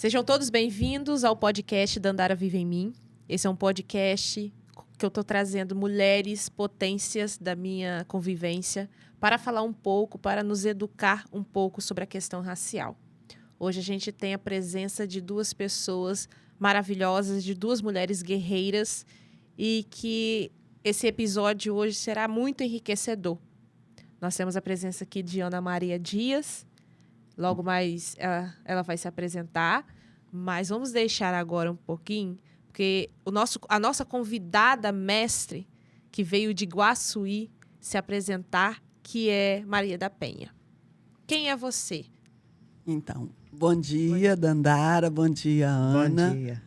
Sejam todos bem-vindos ao podcast Dandara Vive em Mim. Esse é um podcast que eu estou trazendo mulheres potências da minha convivência para falar um pouco, para nos educar um pouco sobre a questão racial. Hoje a gente tem a presença de duas pessoas maravilhosas, de duas mulheres guerreiras, e que esse episódio hoje será muito enriquecedor. Nós temos a presença aqui de Ana Maria Dias. Logo mais ela vai se apresentar, mas vamos deixar agora um pouquinho, porque a nossa convidada mestre, que veio de Guaçuí se apresentar, que é Maria da Penha. Quem é você? Então, bom dia, Dandara, bom dia, Ana. Bom dia.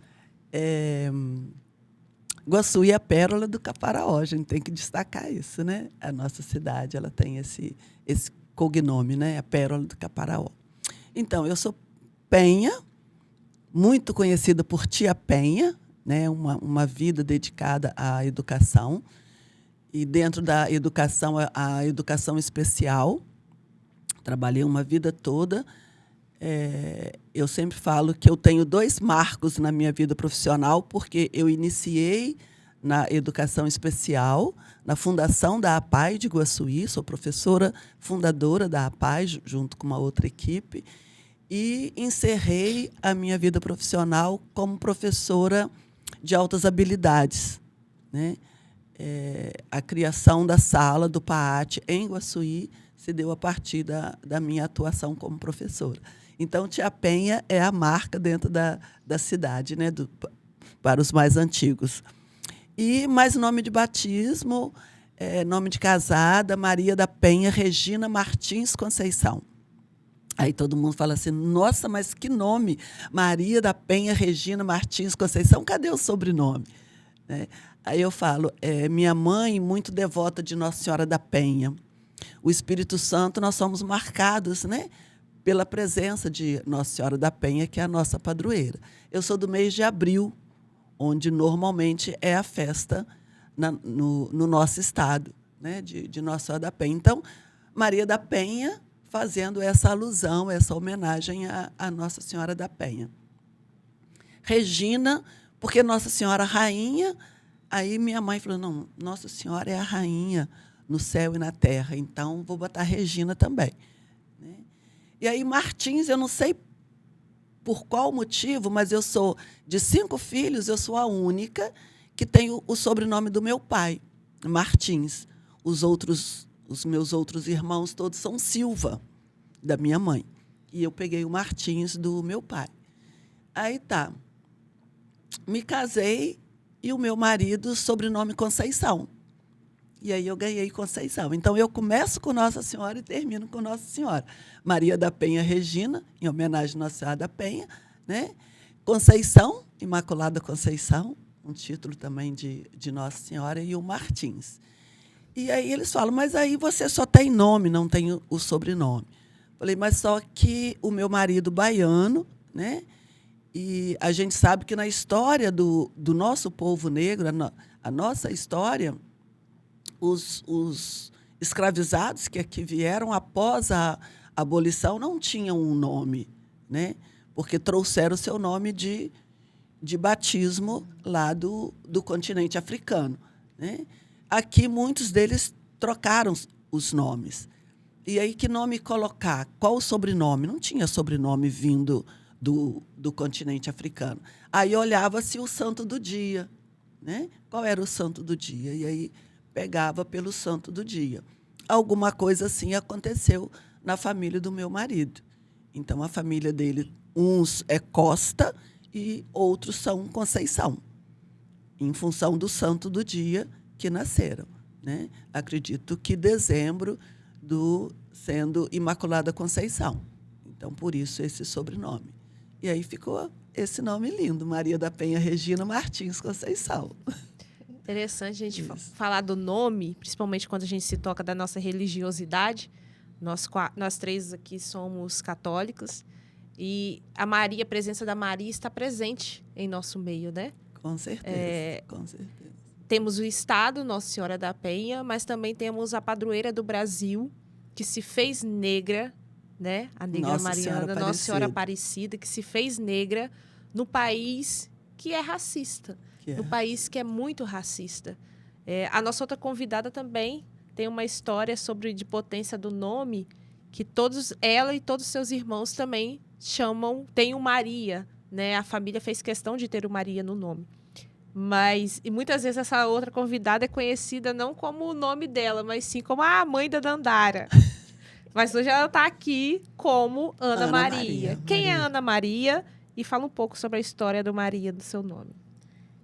Guaçuí é a pérola do Caparaó, a gente tem que destacar isso, né? A nossa cidade, ela tem esse cognome, né? A pérola do Caparaó. Então, eu sou Penha, muito conhecida por Tia Penha, né? Uma vida dedicada à educação. E dentro da educação, a educação especial. Trabalhei uma vida toda. Eu sempre falo que eu tenho 2 marcos na minha vida profissional, porque eu iniciei na educação especial, na fundação da APAE de Guaçuí, sou professora fundadora da APAE, junto com uma outra equipe, e encerrei a minha vida profissional como professora de altas habilidades, né? A criação da sala do PAAT em Guaçuí se deu a partir da minha atuação como professora. Então, Tia Penha é a marca dentro da cidade, né, para os mais antigos. E mais nome de batismo, nome de casada, Maria da Penha Regina Martins Conceição. Aí todo mundo fala assim, nossa, mas que nome? Maria da Penha Regina Martins Conceição, cadê o sobrenome? Né? Aí eu falo, minha mãe, muito devota de Nossa Senhora da Penha. O Espírito Santo, nós somos marcados, né, pela presença de Nossa Senhora da Penha, que é a nossa padroeira. Eu sou do mês de abril, onde normalmente é a festa no nosso estado, né, de Nossa Senhora da Penha. Então, Maria da Penha, fazendo essa alusão, essa homenagem à Nossa Senhora da Penha. Regina, porque Nossa Senhora Rainha, aí minha mãe falou, não, Nossa Senhora é a rainha no céu e na terra, então vou botar Regina também. Né? E aí Martins, eu não sei por qual motivo, mas eu sou de 5 filhos, eu sou a única que tem o sobrenome do meu pai, Martins. Os meus outros irmãos todos são Silva, da minha mãe. E eu peguei o Martins do meu pai. Aí tá. Me casei e o meu marido, sobrenome Conceição. E aí eu ganhei Conceição. Então, eu começo com Nossa Senhora e termino com Nossa Senhora. Maria da Penha Regina, em homenagem a Nossa Senhora da Penha. Né? Conceição, Imaculada Conceição, um título também de Nossa Senhora, e o Martins. E aí eles falam, mas aí você só tem nome, não tem o sobrenome. Falei, mas só que o meu marido baiano, né? E a gente sabe que na história do nosso povo negro, a nossa história, os escravizados que aqui vieram após a abolição não tinham um nome, né? Porque trouxeram o seu nome de batismo lá do continente africano. Né? Aqui, muitos deles trocaram os nomes. E aí, que nome colocar? Qual o sobrenome? Não tinha sobrenome vindo do continente africano. Aí olhava-se o santo do dia. Né? Qual era o santo do dia? E aí pegava pelo santo do dia. Alguma coisa assim aconteceu na família do meu marido. Então, a família dele, uns é Costa e outros são Conceição, em função do santo do dia que nasceram. Né? Acredito que dezembro sendo Imaculada Conceição. Então, por isso, esse sobrenome. E aí ficou esse nome lindo, Maria da Penha Regina Martins Conceição. Interessante a gente falar do nome, principalmente quando a gente se toca da nossa religiosidade. Nós 3 aqui somos católicos. E a presença da Maria está presente em nosso meio, né? Com certeza, com certeza. Temos o Estado, Nossa Senhora da Penha, mas também temos a padroeira do Brasil, que se fez negra, né? A negra Nossa Mariana, Senhora Nossa Senhora Aparecida. Aparecida, que se fez negra no país que é racista, no país que é muito racista. A nossa outra convidada também tem uma história de potência do nome, que ela e todos os seus irmãos também tem o Maria, né? A família fez questão de ter o Maria no nome. E muitas vezes essa outra convidada é conhecida não como o nome dela, mas sim como a mãe da Dandara. Mas hoje ela está aqui como Ana Maria. Quem é Ana Maria? E fala um pouco sobre a história do Maria, do seu nome.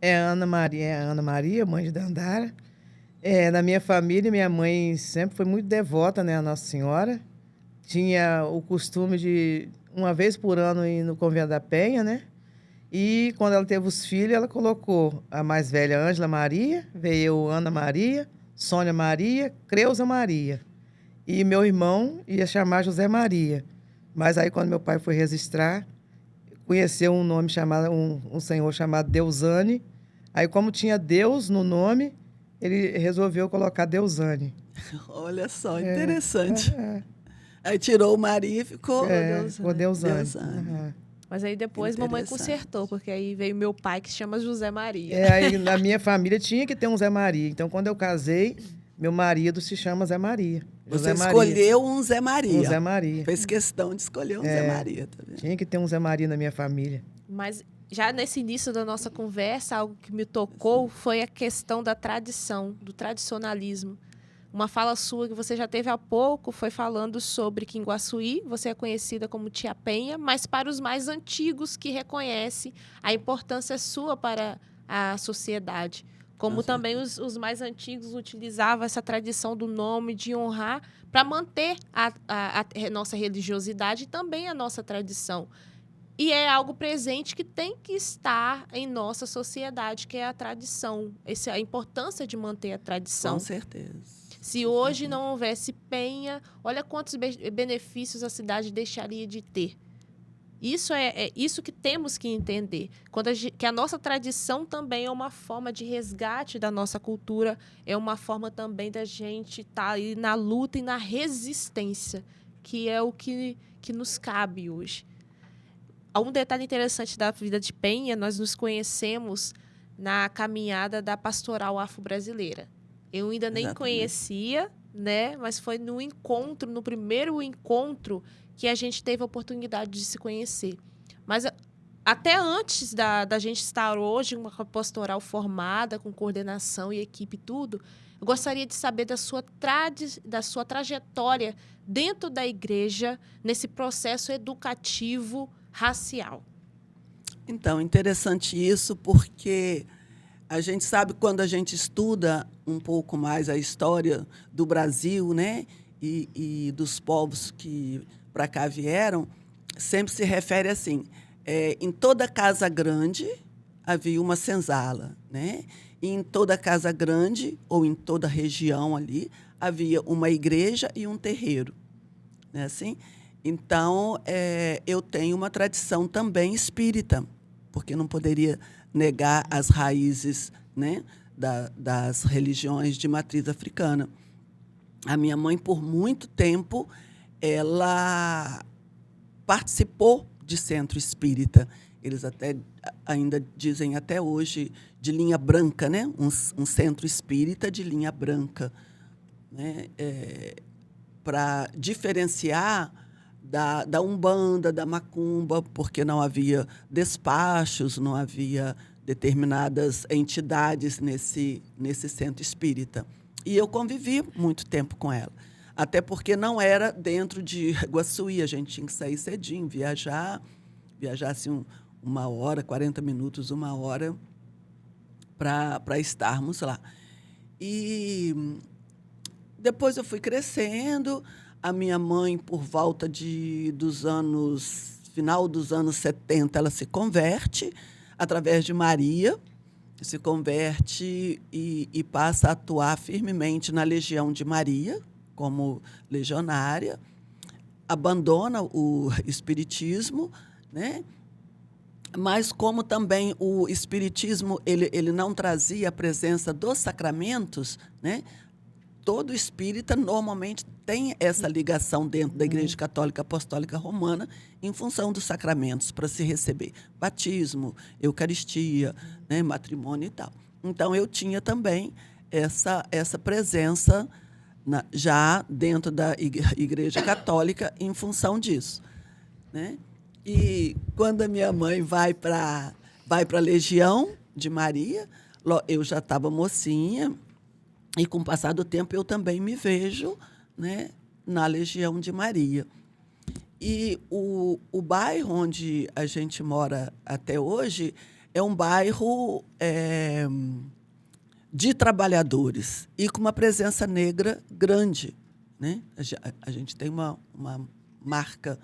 Ana Maria, mãe de Dandara. Na minha família, minha mãe sempre foi muito devota, né, a Nossa Senhora. Tinha o costume de, uma vez por ano, ir no Convento da Penha, né? E quando ela teve os filhos, ela colocou a mais velha, Ângela Maria, veio eu, Ana Maria, Sônia Maria, Creuza Maria. E meu irmão ia chamar José Maria. Mas aí, quando meu pai foi registrar, conheceu um senhor chamado Deusane. Aí, como tinha Deus no nome, ele resolveu colocar Deusane. Olha só, interessante. Aí tirou o Maria e ficou Deusane. Deusane. Mas aí depois mamãe consertou, porque aí veio meu pai, que se chama José Maria. Aí na minha família tinha que ter um Zé Maria. Então, quando eu casei, meu marido se chama Zé Maria. Você escolheu um Zé Maria. Um Zé Maria. Fez questão de escolher um Zé Maria. Tá vendo? Tinha que ter um Zé Maria na minha família. Mas já nesse início da nossa conversa, algo que me tocou foi a questão da tradição, do tradicionalismo. Uma fala sua que você já teve há pouco foi falando sobre que em Guaçuí você é conhecida como Tia Penha, mas para os mais antigos que reconhecem a importância sua para a sociedade. Como também os mais antigos utilizavam essa tradição do nome, de honrar, para manter a nossa religiosidade e também a nossa tradição. E é algo presente que tem que estar em nossa sociedade, que é a tradição. Essa é a importância de manter a tradição. Com certeza. Se hoje não houvesse Penha, olha quantos benefícios a cidade deixaria de ter. Isso é isso que temos que entender. Que a nossa tradição também é uma forma de resgate da nossa cultura, é uma forma também da gente estar aí na luta e na resistência, que é o que nos cabe hoje. Um detalhe interessante da vida de Penha, nós nos conhecemos na caminhada da Pastoral Afro-Brasileira. Eu ainda nem conhecia, né? Mas foi no primeiro encontro, que a gente teve a oportunidade de se conhecer. Mas até antes da gente estar hoje, uma pastoral formada, com coordenação e equipe e tudo, eu gostaria de saber da sua trajetória dentro da igreja, nesse processo educativo racial. Então, interessante isso, porque a gente sabe, quando a gente estuda um pouco mais a história do Brasil, né, e dos povos que para cá vieram, sempre se refere assim, em toda casa grande havia uma senzala, né? E em toda casa grande, ou em toda região ali, havia uma igreja e um terreiro. Não é assim? Então, eu tenho uma tradição também espírita, porque não poderia negar as raízes, né, das religiões de matriz africana. A minha mãe, por muito tempo, ela participou de centro espírita. Eles ainda dizem até hoje de linha branca, né? Um centro espírita de linha branca, né? Para diferenciar da Umbanda, da Macumba, porque não havia despachos, não havia determinadas entidades nesse centro espírita. E eu convivi muito tempo com ela, até porque não era dentro de Guaçuí, a gente tinha que sair cedinho, viajar assim, 1h, 40 minutos, 1h, para estarmos lá. E depois eu fui crescendo. A minha mãe, por volta final dos anos 70, ela se converte, através de Maria, se converte e passa a atuar firmemente na Legião de Maria, como legionária, abandona o espiritismo, né? Mas como também o espiritismo ele não trazia a presença dos sacramentos, né? Todo espírita normalmente tem essa ligação dentro da Igreja Católica Apostólica Romana em função dos sacramentos para se receber batismo, Eucaristia, né, matrimônio e tal. Então, eu tinha também essa presença já dentro da Igreja Católica em função disso, né? E quando a minha mãe vai para a Legião de Maria, eu já estava mocinha, e com o passar do tempo eu também me vejo, né, na Legião de Maria. E o bairro onde a gente mora até hoje é um bairro de trabalhadores e com uma presença negra grande, né? A gente tem uma marca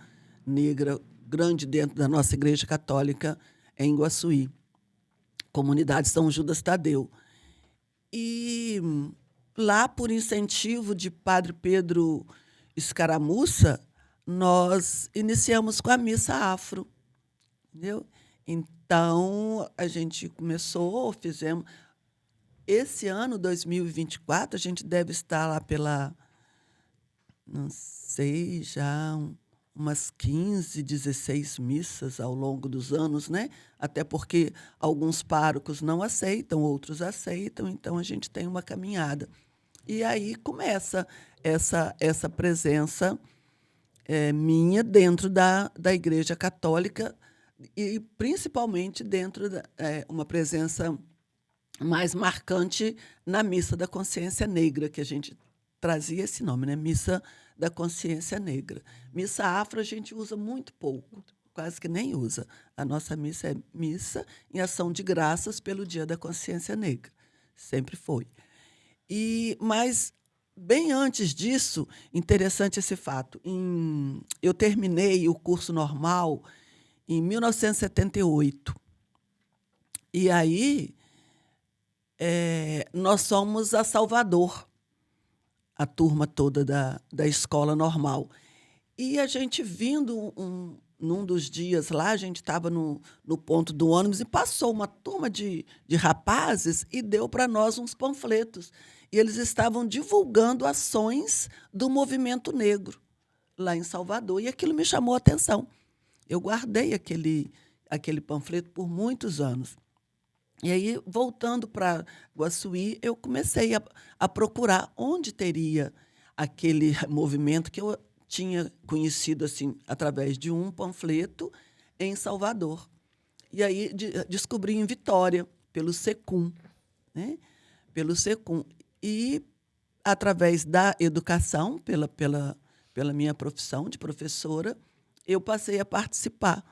negra grande dentro da nossa Igreja Católica em Iguaçuí, comunidade São Judas Tadeu. E lá, por incentivo de Padre Pedro Escaramuça, nós iniciamos com a missa afro, entendeu? Então, a gente fizemos. Esse ano, 2024, a gente deve estar lá pela, não sei, já umas 15, 16 missas ao longo dos anos, né? Até porque alguns párocos não aceitam, outros aceitam, então a gente tem uma caminhada. E aí começa essa presença minha dentro da Igreja Católica e principalmente dentro da uma presença mais marcante na Missa da Consciência Negra, que a gente trazia esse nome, né? Missa da Consciência Negra. Missa afro a gente usa muito pouco, quase que nem usa. A nossa missa é missa em ação de graças pelo Dia da Consciência Negra. Sempre foi. Mas, bem antes disso, interessante esse fato, eu terminei o curso normal em 1978. E aí, nós fomos a Salvador, a turma toda da escola normal. E a gente vindo, num dos dias lá, a gente estava no ponto do ônibus e passou uma turma de rapazes e deu para nós uns panfletos. E eles estavam divulgando ações do movimento negro lá em Salvador. E aquilo me chamou a atenção. Eu guardei aquele panfleto por muitos anos. E aí, voltando para Iguaçuí, eu comecei a procurar onde teria aquele movimento que eu tinha conhecido assim através de um panfleto em Salvador. E aí descobri em Vitória, pelo SECUM, né? Pelo SECUM. E, através da educação, pela minha profissão de professora, eu passei a participar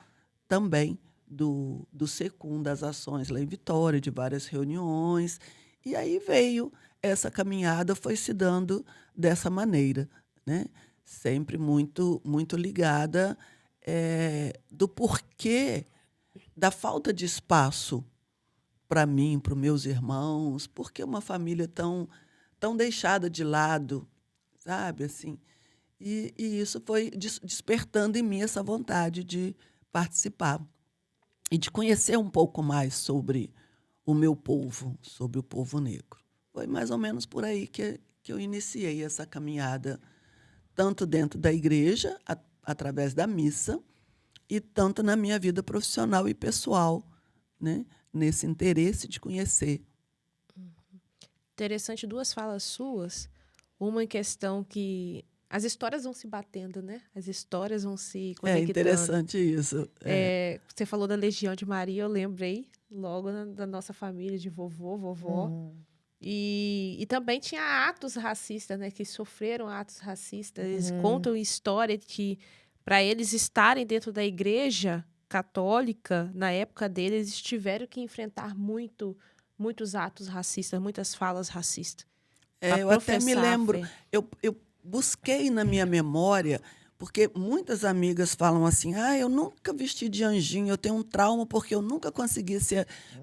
também do SECUM, das ações lá em Vitória, de várias reuniões. E aí veio essa caminhada, foi se dando dessa maneira, né? Sempre muito, muito ligada do porquê da falta de espaço para mim, para os meus irmãos, porque uma família tão deixada de lado, sabe? Assim, e isso foi despertando em mim essa vontade de participar e de conhecer um pouco mais sobre o meu povo, sobre o povo negro. Foi mais ou menos por aí que eu iniciei essa caminhada, tanto dentro da igreja, através da missa, e tanto na minha vida profissional e pessoal, né? Nesse interesse de conhecer. Interessante, duas falas suas. Uma em questão que as histórias vão se batendo, né? As histórias vão se conectando. É interessante isso. Você falou da Legião de Maria, eu lembrei logo da nossa família, de vovô, vovó. E também tinha atos racistas, né? Que sofreram atos racistas. Eles contam história que, para eles estarem dentro da igreja católica, na época deles, eles tiveram que enfrentar muitos atos racistas, muitas falas racistas. Eu até me lembro, eu busquei na minha memória, porque muitas amigas falam assim, eu nunca vesti de anjinho, eu tenho um trauma porque eu nunca consegui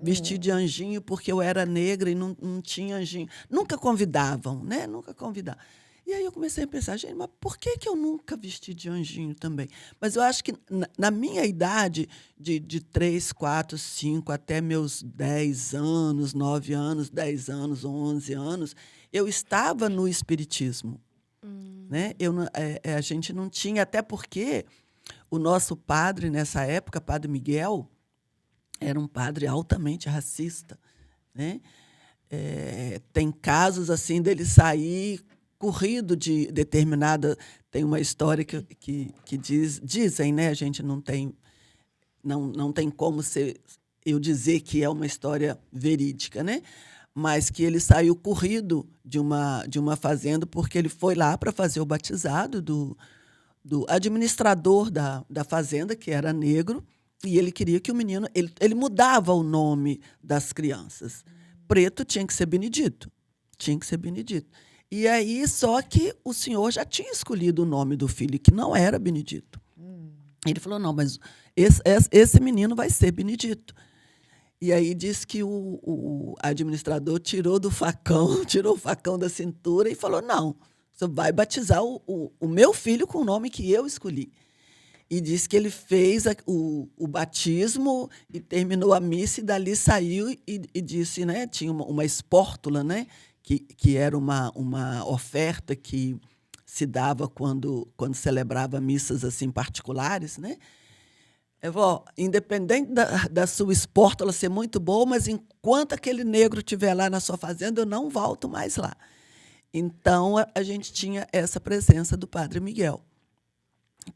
vestir de anjinho porque eu era negra e não tinha anjinho. Nunca convidavam, né? Nunca convidavam. E aí eu comecei a pensar, gente, mas por que eu nunca vesti de anjinho também? Mas eu acho que na minha idade, de 3, 4, 5, até meus 10 anos, 9 anos, 10 anos, 11 anos, eu estava no espiritismo. Né? A gente não tinha, até porque o nosso padre, nessa época, Padre Miguel, era um padre altamente racista. Né? Tem casos assim dele sair corrido de determinada... Tem uma história que dizem, né? A gente não tem como eu dizer que é uma história verídica, né? Mas que ele saiu corrido de uma fazenda porque ele foi lá para fazer o batizado do administrador da fazenda, que era negro, e ele queria que o menino... Ele mudava o nome das crianças. Preto tinha que ser Benedito. Tinha que ser Benedito. E aí, só que o senhor já tinha escolhido o nome do filho, que não era Benedito. Ele falou, não, mas esse menino vai ser Benedito. E aí disse que o administrador tirou o facão da cintura e falou, não, você vai batizar o meu filho com o nome que eu escolhi. E disse que ele fez o batismo e terminou a missa e dali saiu e disse, né, tinha uma espórtula, né, que era uma oferta que se dava quando celebrava missas assim particulares, né? Independente da sua espórtula ser muito boa, mas enquanto aquele negro estiver lá na sua fazenda, eu não volto mais lá. Então, a gente tinha essa presença do Padre Miguel,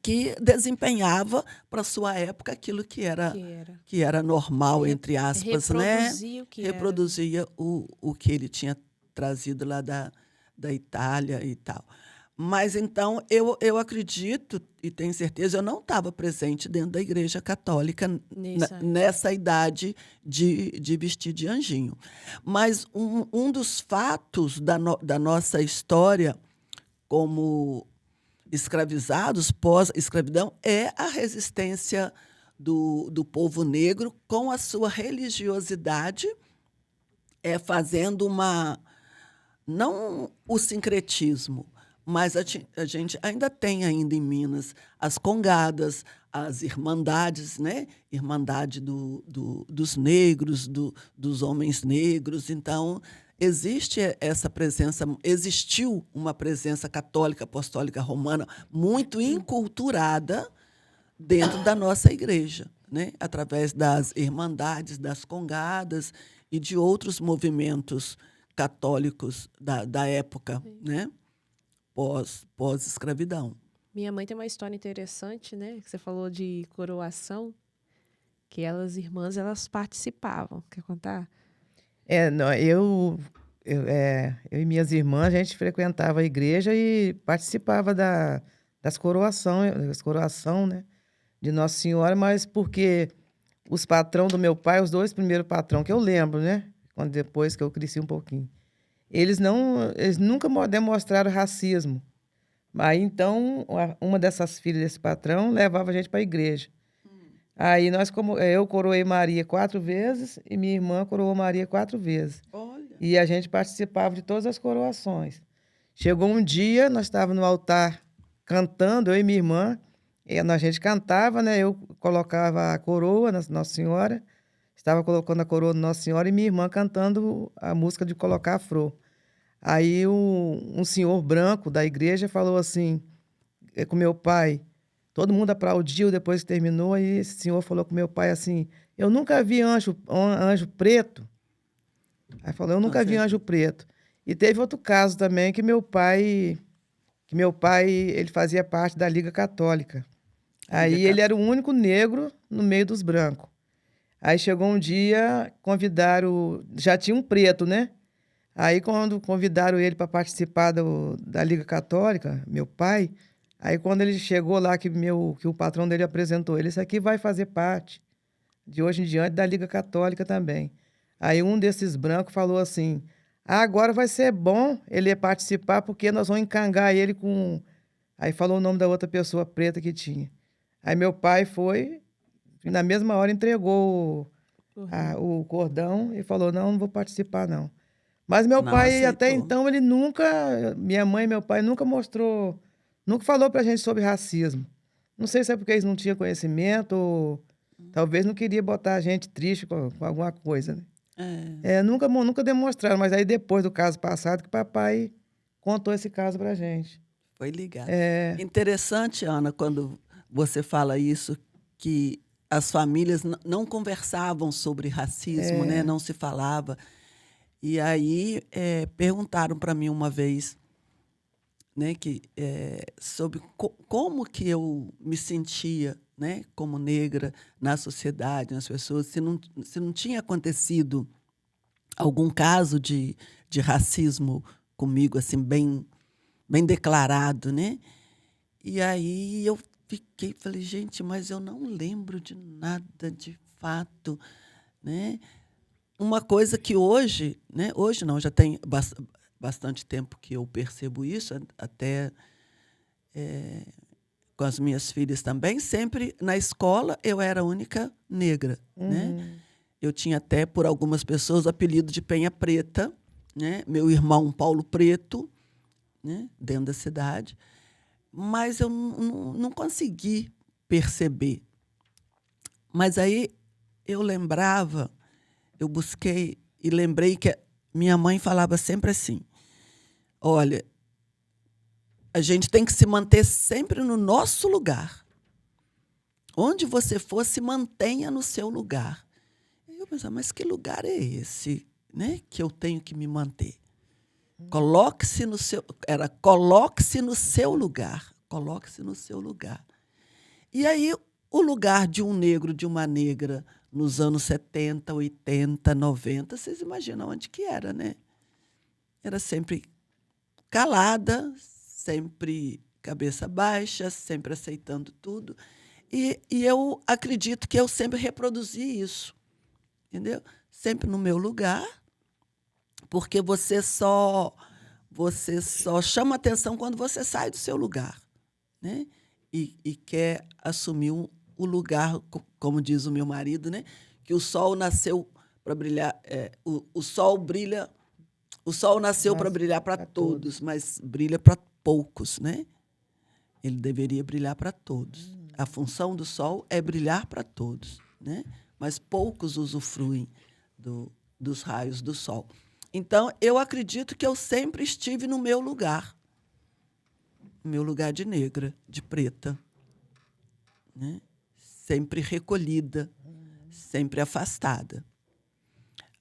que desempenhava, para a sua época, aquilo que era normal, entre aspas, reproduzia, né? Reproduzia o que ele tinha trazido lá da Itália e tal. Mas, então, eu acredito, e tenho certeza, eu não estava presente dentro da Igreja Católica nessa idade de vestir de anjinho. Mas um dos fatos da nossa história como escravizados, pós-escravidão, é a resistência do povo negro com a sua religiosidade, fazendo não o sincretismo, mas a gente ainda tem em Minas as congadas, as irmandades, né? Irmandade dos negros, dos homens negros. Então, existe essa presença, existiu uma presença católica, apostólica, romana, muito enculturada dentro da nossa igreja, né? Através das irmandades, das congadas e de outros movimentos católicos da época, né? Pós-escravidão. Minha mãe tem uma história interessante, né? Que você falou de coroação, que elas irmãs elas participavam. Quer contar? Não, eu e minhas irmãs, a gente frequentava a igreja e participava das coroação, né, de Nossa Senhora, mas porque os patrão do meu pai, os dois primeiros patrão que eu lembro, né, depois que eu cresci um pouquinho, eles nunca demonstraram racismo. Aí, então, uma dessas filhas desse patrão levava a gente para a igreja. Aí, eu coroei Maria 4 vezes e minha irmã coroou Maria 4 vezes. Olha. E a gente participava de todas as coroações. Chegou um dia, nós estávamos no altar cantando, eu e minha irmã, e a gente cantava, né? Eu colocava a coroa na Nossa Senhora, estava colocando a coroa na Nossa Senhora e minha irmã cantando a música de colocar a flor. Aí um senhor branco da igreja falou assim, com meu pai, todo mundo aplaudiu depois que terminou, e esse senhor falou com meu pai assim, eu nunca vi anjo preto. Aí falou, eu nunca vi anjo preto. E teve outro caso também que meu pai ele fazia parte da Liga Católica. Aí ele era o único negro no meio dos brancos. Aí chegou um dia, já tinha um preto, né? Aí quando convidaram ele para participar da Liga Católica, meu pai, aí quando ele chegou lá, que o patrão dele apresentou ele, isso aqui vai fazer parte, de hoje em diante, da Liga Católica também. Aí um desses brancos falou assim, agora vai ser bom ele participar, porque nós vamos encangar ele com... Aí falou o nome da outra pessoa preta que tinha. Aí meu pai foi, e na mesma hora entregou o cordão e falou, não vou participar, não. Mas meu pai, aceitou. Até então, ele nunca... Minha mãe e meu pai nunca falou pra gente sobre racismo. Não sei se é porque eles não tinham conhecimento ou talvez não queria botar a gente triste com alguma coisa, né? Nunca demonstraram, mas aí depois do caso passado que papai contou esse caso pra gente. Foi ligado. É, Interessante, Ana, quando você fala isso, que as famílias não conversavam sobre racismo, né? Não se falava. E aí perguntaram para mim uma vez, né, sobre como que eu me sentia, né, como negra na sociedade, nas pessoas, se não tinha acontecido algum caso de racismo comigo, assim, bem declarado, né? E aí eu falei, gente, mas eu não lembro de nada de fato, né? Uma coisa que hoje, né? Hoje não, já tem bastante tempo que eu percebo isso, até com as minhas filhas também. Sempre na escola eu era a única negra, né? Eu tinha até, por algumas pessoas, o apelido de Penha Preta, né? Meu irmão Paulo Preto, né? Dentro da cidade. Mas eu não consegui perceber. Mas aí eu lembrava, eu busquei e lembrei que minha mãe falava sempre assim, olha, a gente tem que se manter sempre no nosso lugar. Onde você for, se mantenha no seu lugar. E eu pensava, mas que lugar é esse, né, que eu tenho que me manter? Coloque-se no seu lugar. Coloque-se no seu lugar. E aí, o lugar de um negro, de uma negra, nos anos 70, 80, 90, vocês imaginam onde que era, né? Era sempre calada, sempre cabeça baixa, sempre aceitando tudo. E eu acredito que eu sempre reproduzi isso, entendeu? Sempre no meu lugar, porque você só chama atenção quando você sai do seu lugar, né? E quer assumir o lugar, como diz o meu marido, né? Que o sol nasceu para brilhar, o sol brilha, o sol nasceu para brilhar para todos, mas brilha para poucos, né? Ele deveria brilhar para todos. A função do sol é brilhar para todos, né? Mas poucos usufruem dos raios do sol. Então, eu acredito que eu sempre estive no meu lugar de negra, de preta, né? Sempre recolhida, sempre afastada.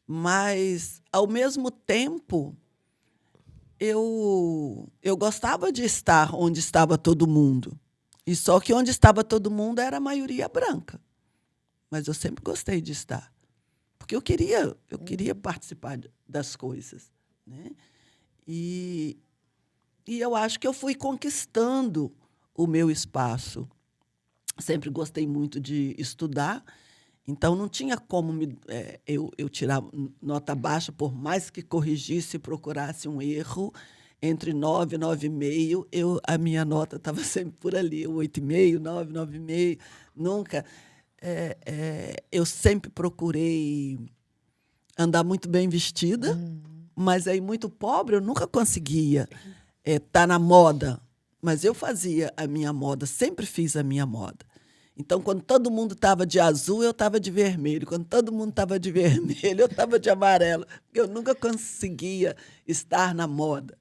Mas, ao mesmo tempo, eu gostava de estar onde estava todo mundo. E só que onde estava todo mundo era a maioria branca. Mas eu sempre gostei de estar. Porque eu queria participar das coisas, né? E eu acho que eu fui conquistando o meu espaço. Sempre gostei muito de estudar, então não tinha como eu tirar nota baixa, por mais que corrigisse e procurasse um erro. Entre 9 e 9,5, a minha nota estava sempre por ali, 8,5, 9, 9,5. Nunca. Eu sempre procurei andar muito bem vestida, mas aí muito pobre eu nunca conseguia estar na moda. Mas eu fazia a minha moda, sempre fiz a minha moda. Então, quando todo mundo estava de azul, eu estava de vermelho. Quando todo mundo estava de vermelho, eu estava de amarelo. Porque eu nunca conseguia estar na moda.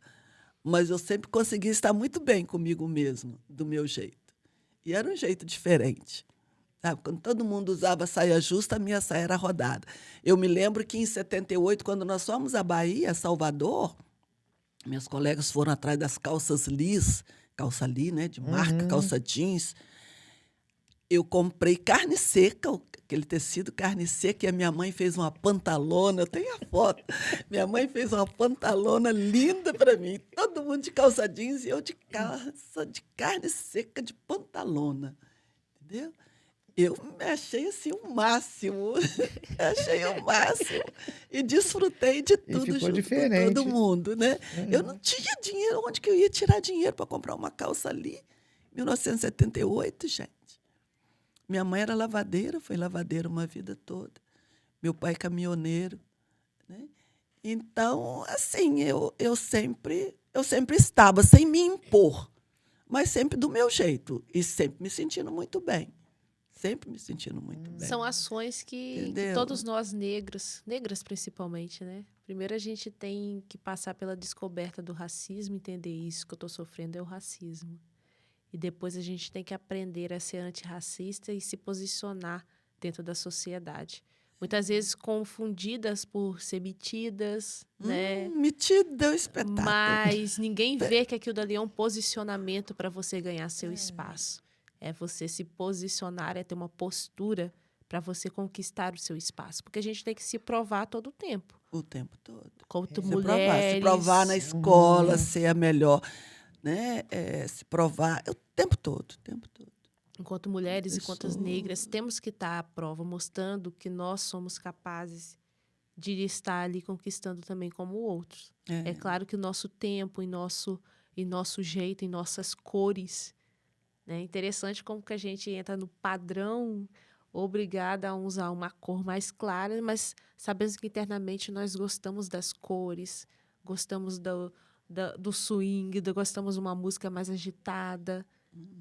Mas eu sempre conseguia estar muito bem comigo mesmo, do meu jeito. E era um jeito diferente. Sabe? Quando todo mundo usava saia justa, a minha saia era rodada. Eu me lembro que, em 78, quando nós fomos à Bahia, Salvador, meus colegas foram atrás das calças lis, calça li, né, de marca, calça jeans. Eu comprei carne seca, aquele tecido carne seca, e a minha mãe fez uma pantalona, eu tenho a foto. Minha mãe fez uma pantalona linda para mim, todo mundo de calça jeans e eu de calça de carne seca de pantalona, entendeu? Eu me achei assim o máximo, achei o máximo e desfrutei de tudo junto diferente. com todo mundo, né? Eu não tinha dinheiro, onde que eu ia tirar dinheiro para comprar uma calça ali? 1978, gente. Minha mãe era lavadeira, foi lavadeira uma vida toda. Meu pai caminhoneiro, né? Então, assim, eu sempre estava sem me impor, mas sempre do meu jeito e sempre me sentindo muito bem. sempre me sentindo muito bem. São ações que Entendeu? todos nós negras principalmente, né? Primeiro a gente tem que passar pela descoberta do racismo, entender isso que eu estou sofrendo é o racismo. E depois a gente tem que aprender a ser antirracista e se posicionar dentro da sociedade. Muitas vezes confundidas por ser metidas, né? Metida é um espetáculo. Mas ninguém vê que aquilo dali é um posicionamento para você ganhar seu espaço. É você se posicionar, é ter uma postura para você conquistar o seu espaço. Porque a gente tem que se provar todo o tempo. O tempo todo. Quanto Se mulheres... provar na escola, ser a melhor, né? Se provar o tempo todo. Enquanto mulheres e enquanto negras, temos que estar à prova, mostrando que nós somos capazes de estar ali conquistando também como outros. É claro que o nosso tempo, em nosso jeito, em nossas cores, né? Interessante como que a gente entra no padrão obrigada a usar uma cor mais clara, mas sabemos que internamente nós gostamos das cores, gostamos do swing, gostamos de uma música mais agitada.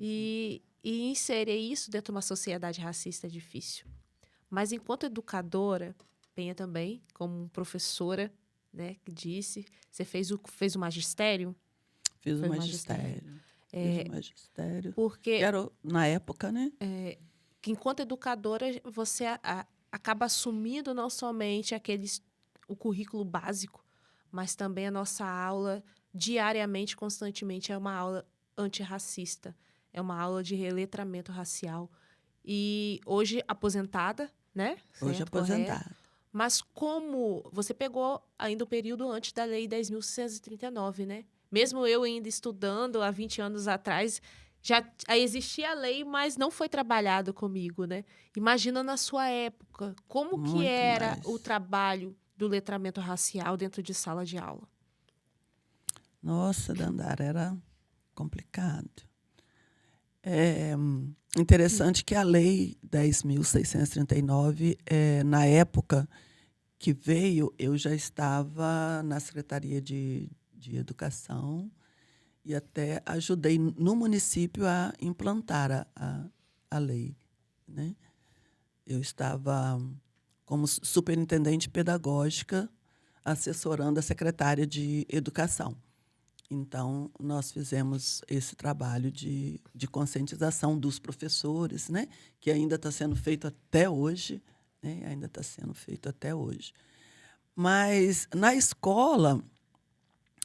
E inserir isso dentro de uma sociedade racista é difícil. Mas enquanto educadora, Penha também, como professora, né, que disse, você fez o magistério? Fiz o magistério. Fiz o magistério. Porque que era na época, né? que enquanto educadora, você acaba assumindo não somente o currículo básico, mas também a nossa aula diariamente, constantemente, é uma aula antirracista. É uma aula de reletramento racial. E hoje aposentada, né? Hoje Certo, aposentada. correto. Mas como você pegou ainda o período antes da Lei 10.639, né? Mesmo eu ainda estudando há 20 anos atrás, já existia a lei, mas não foi trabalhado comigo, né? Imagina na sua época, como que Muito era mais. o trabalho do letramento racial dentro de sala de aula? Nossa, Dandara, era complicado. É interessante que a Lei 10.639, na época que veio, eu já estava na Secretaria de Educação e até ajudei no município a implantar a lei, né? Eu estava como superintendente pedagógica assessorando a secretária de Educação. Então, nós fizemos esse trabalho de conscientização dos professores, né? Que ainda está sendo feito até hoje, né? Ainda está sendo feito até hoje. Mas, na escola,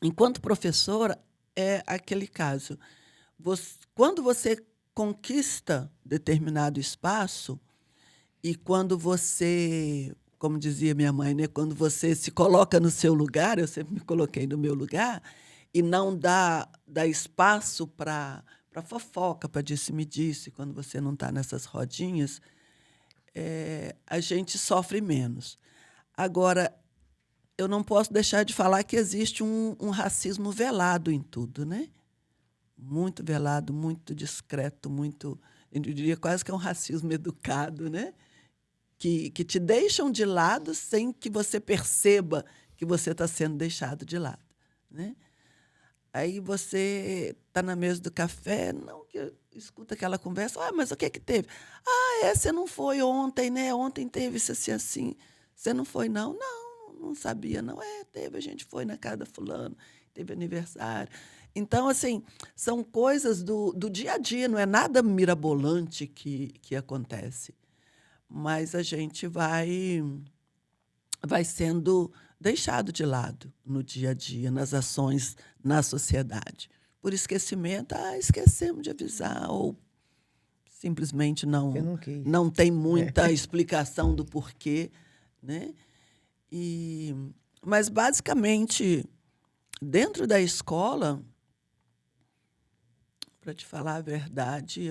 enquanto professora, é aquele caso. Quando você conquista determinado espaço e quando você, como dizia minha mãe, né? Quando você se coloca no seu lugar, eu sempre me coloquei no meu lugar, e não dá espaço para fofoca, para disse-me-disse, quando você não está nessas rodinhas, a gente sofre menos. Agora, eu não posso deixar de falar que existe um racismo velado em tudo, né? Muito velado, muito discreto, muito, eu diria quase que é um racismo educado, né? Que te deixam de lado sem que você perceba que você está sendo deixado de lado, né? Aí você está na mesa do café, não que escuta aquela conversa, mas o que teve? Você não foi ontem, né? Ontem teve isso assim, assim. Você não foi, não? Não sabia, não. Teve, a gente foi na casa da fulano, teve aniversário. Então, assim, são coisas do dia a dia, não é nada mirabolante que acontece. Mas a gente vai sendo deixado de lado no dia a dia, nas ações, na sociedade. Por esquecimento, esquecemos de avisar, ou simplesmente não tem muita explicação do porquê, né? Mas, basicamente, dentro da escola, para te falar a verdade,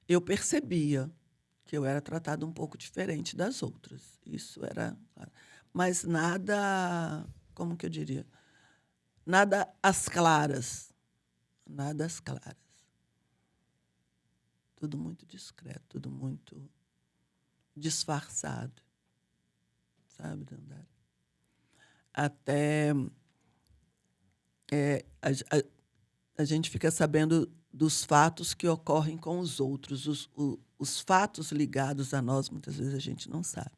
eu percebia que eu era tratada um pouco diferente das outras. Isso era... Mas nada, como que eu diria? Nada às claras. Nada às claras. Tudo muito discreto, tudo muito disfarçado. Sabe, Dandara? Até a gente fica sabendo dos fatos que ocorrem com os outros. Os fatos ligados a nós, muitas vezes, a gente não sabe.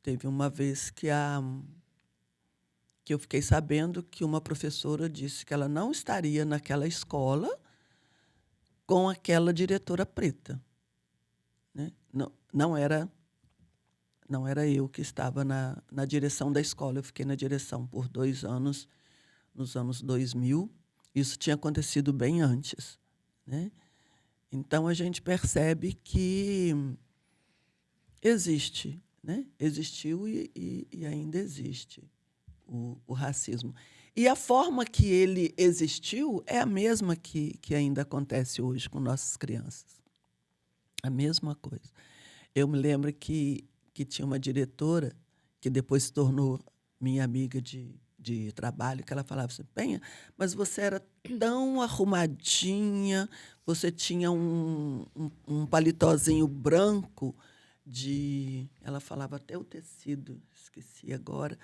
Teve uma vez que eu fiquei sabendo que uma professora disse que ela não estaria naquela escola com aquela diretora preta, né? Não era eu que estava na direção da escola. Eu fiquei na direção por 2 anos, nos anos 2000. Isso tinha acontecido bem antes, né? Então, a gente percebe que existe, né? Existiu e ainda existe o racismo. E a forma que ele existiu é a mesma que ainda acontece hoje com nossas crianças. A mesma coisa. Eu me lembro que tinha uma diretora que depois se tornou minha amiga de trabalho, que ela falava assim: Penha, mas você era tão arrumadinha, você tinha um paletózinho branco ela falava até o tecido, esqueci agora.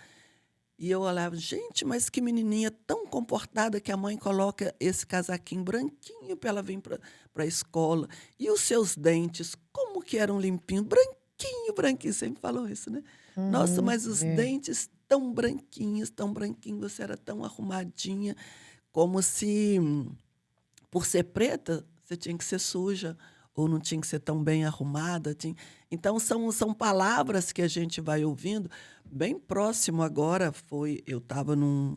E eu olhava, gente, mas que menininha tão comportada que a mãe coloca esse casaquinho branquinho para ela vir para a escola. E os seus dentes, como que eram limpinhos? Branquinho, branquinho. Sempre falou isso, né? Nossa, mas os dentes tão branquinhos, você era tão arrumadinha, como se, por ser preta, você tinha que ser suja, ou não tinha que ser tão bem arrumada. Então, são palavras que a gente vai ouvindo. Bem próximo agora eu estava num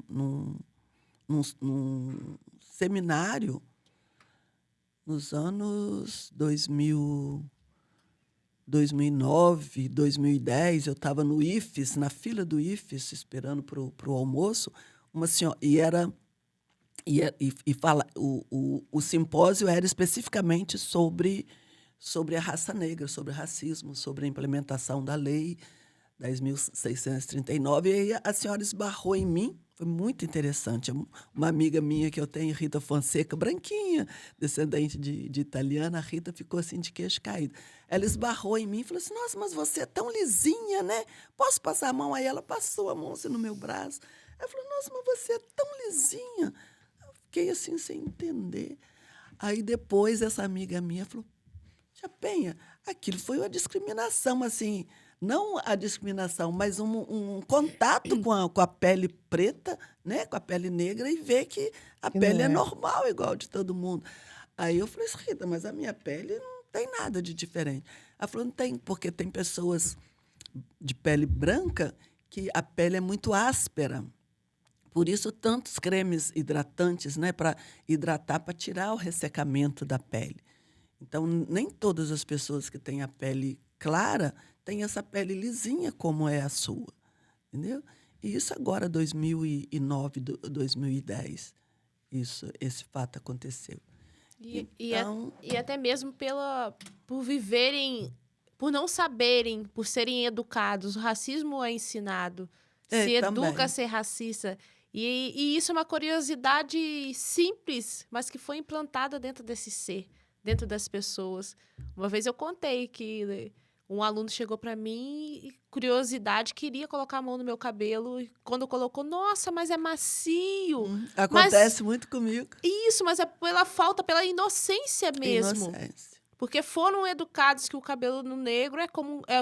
seminário nos anos 2009, 2010. Eu estava no IFES, na fila do IFES, esperando para o almoço. Uma senhora, o simpósio era especificamente sobre a raça negra, sobre o racismo, sobre a implementação da lei 10.639. E aí a senhora esbarrou em mim. Foi muito interessante. Uma amiga minha que eu tenho, Rita Fonseca, branquinha, descendente de italiana, a Rita ficou assim de queixo caído. Ela esbarrou em mim e falou assim: nossa, mas você é tão lisinha, né? Posso passar a mão? Aí ela passou a mão assim no meu braço. Ela falou: nossa, mas você é tão lisinha. Eu fiquei assim sem entender. Aí depois essa amiga minha falou: Tia Penha, aquilo foi uma discriminação, assim, não a discriminação, mas um contato com a pele preta, né, com a pele negra, e ver que a pele é normal, igual de todo mundo. Aí eu falei assim: Rita, mas a minha pele não tem nada de diferente. Ela falou: não tem, porque tem pessoas de pele branca que a pele é muito áspera. Por isso, tantos cremes hidratantes, né, para hidratar, para tirar o ressecamento da pele. Então, nem todas as pessoas que têm a pele clara têm essa pele lisinha como é a sua, entendeu? E isso agora, 2009, 2010, esse fato aconteceu. E até mesmo por viverem, por não saberem, por serem educados. O racismo é ensinado. Se educa a ser racista. E isso é uma curiosidade simples, mas que foi implantada dentro desse ser, dentro das pessoas. Uma vez eu contei que um aluno chegou para mim e, curiosidade, queria colocar a mão no meu cabelo. E quando colocou, nossa, mas é macio. Acontece muito comigo. Isso, mas é pela inocência mesmo. Inocência. Porque foram educados que o cabelo no negro é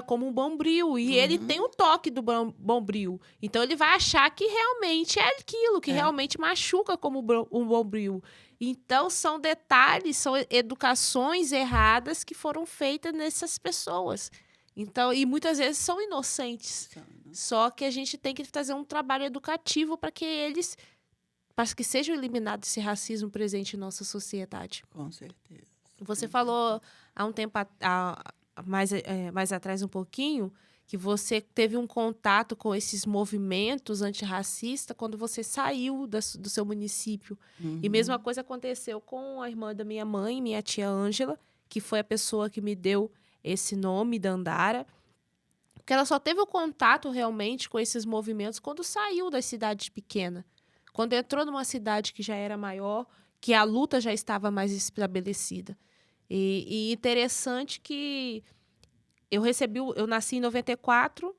como um bombril. E ele tem o toque do bombril. Então, ele vai achar que realmente é aquilo, que realmente machuca como um bombril. Então, são detalhes, são educações erradas que foram feitas nessas pessoas. Então, e muitas vezes são inocentes. Só que a gente tem que fazer um trabalho educativo para que seja eliminado esse racismo presente em nossa sociedade. Com certeza. Você falou há um tempo mais atrás um pouquinho que você teve um contato com esses movimentos antirracistas quando você saiu do seu município. E mesma coisa aconteceu com a irmã da minha mãe, minha tia Ângela, que foi a pessoa que me deu esse nome, Dandara. Porque ela só teve o contato realmente com esses movimentos quando saiu da cidade pequena. Quando entrou numa cidade que já era maior, que a luta já estava mais estabelecida. E interessante que eu nasci em 94,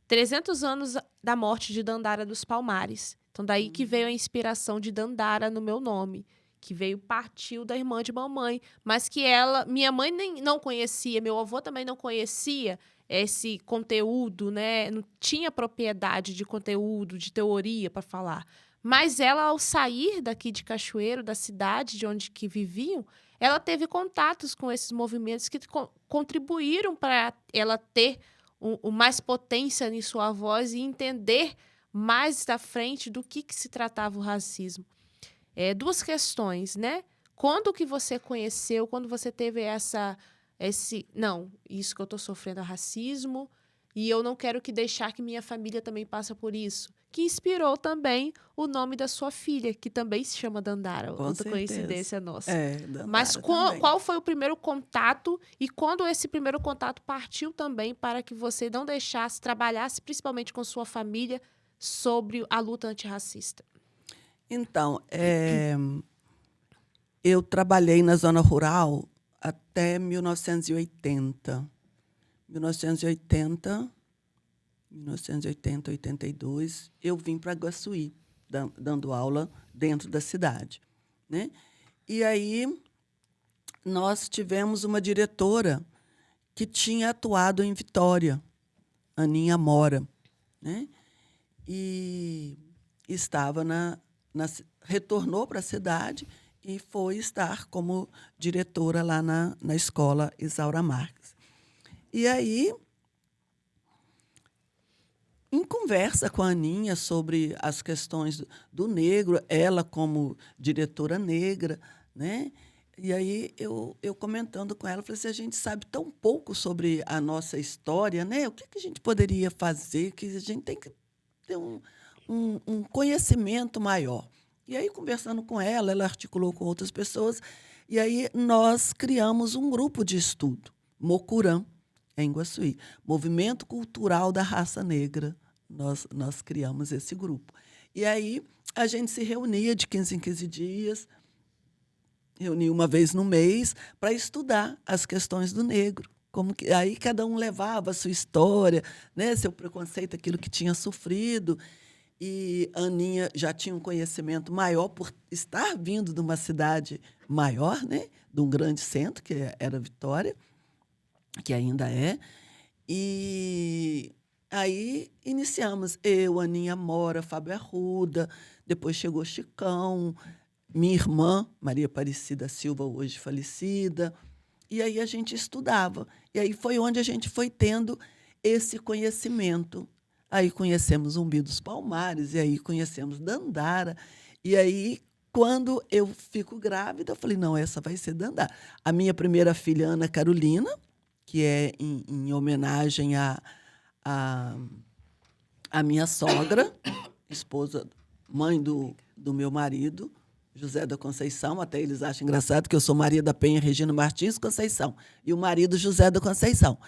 300 anos da morte de Dandara dos Palmares. Então, daí que veio a inspiração de Dandara no meu nome, que partiu da irmã de mamãe, mas que minha mãe nem não conhecia, meu avô também não conhecia esse conteúdo, né? Não tinha propriedade de conteúdo, de teoria para falar. Mas ela, ao sair daqui de Cachoeiro, da cidade de onde que viviam, ela teve contatos com esses movimentos que contribuíram para ela ter mais potência em sua voz e entender mais da frente do que se tratava o racismo. Duas questões, né? Quando que você conheceu, quando você teve não, isso que eu estou sofrendo é racismo e eu não quero deixar que minha família também passe por isso. Que inspirou também o nome da sua filha, que também se chama Dandara. Com outra certeza. Coincidência nossa. Dandara. Mas qual foi o primeiro contato e quando esse primeiro contato partiu também para que você não deixasse, trabalhasse principalmente com sua família sobre a luta antirracista? Então, eu trabalhei na zona rural até 1980. 1980, 82, eu vim para Guaçuí, dando aula dentro da cidade, né? E aí nós tivemos uma diretora que tinha atuado em Vitória, Aninha Mora, né? E estava retornou para a cidade e foi estar como diretora lá na escola Isaura Marques. E aí, em conversa com a Aninha sobre as questões do negro, ela como diretora negra, né? E aí eu comentando com ela, falei assim, a gente sabe tão pouco sobre a nossa história, né? O que a gente poderia fazer, que a gente tem que ter um conhecimento maior. E aí, conversando com ela articulou com outras pessoas, e aí nós criamos um grupo de estudo, Mocurã, em Guaçuí, Movimento Cultural da Raça Negra. Nós criamos esse grupo. E aí a gente se reunia de 15 em 15 dias, reunia uma vez no mês, para estudar as questões do negro. Aí cada um levava a sua história, né, seu preconceito, aquilo que tinha sofrido. E a Aninha já tinha um conhecimento maior por estar vindo de uma cidade maior, né, de um grande centro, que era Vitória, que ainda é. E aí iniciamos, eu, Aninha Mora, Fábio Arruda, depois chegou Chicão, minha irmã, Maria Aparecida Silva, hoje falecida, e aí a gente estudava. E aí foi onde a gente foi tendo esse conhecimento. Aí conhecemos Zumbi dos Palmares, e aí conhecemos Dandara, e aí, quando eu fico grávida, eu falei, não, essa vai ser Dandara. A minha primeira filha, Ana Carolina, que é em homenagem à minha sogra, esposa, mãe do meu marido, José da Conceição. Até eles acham engraçado que eu sou Maria da Penha Regina Martins Conceição, e o marido José da Conceição.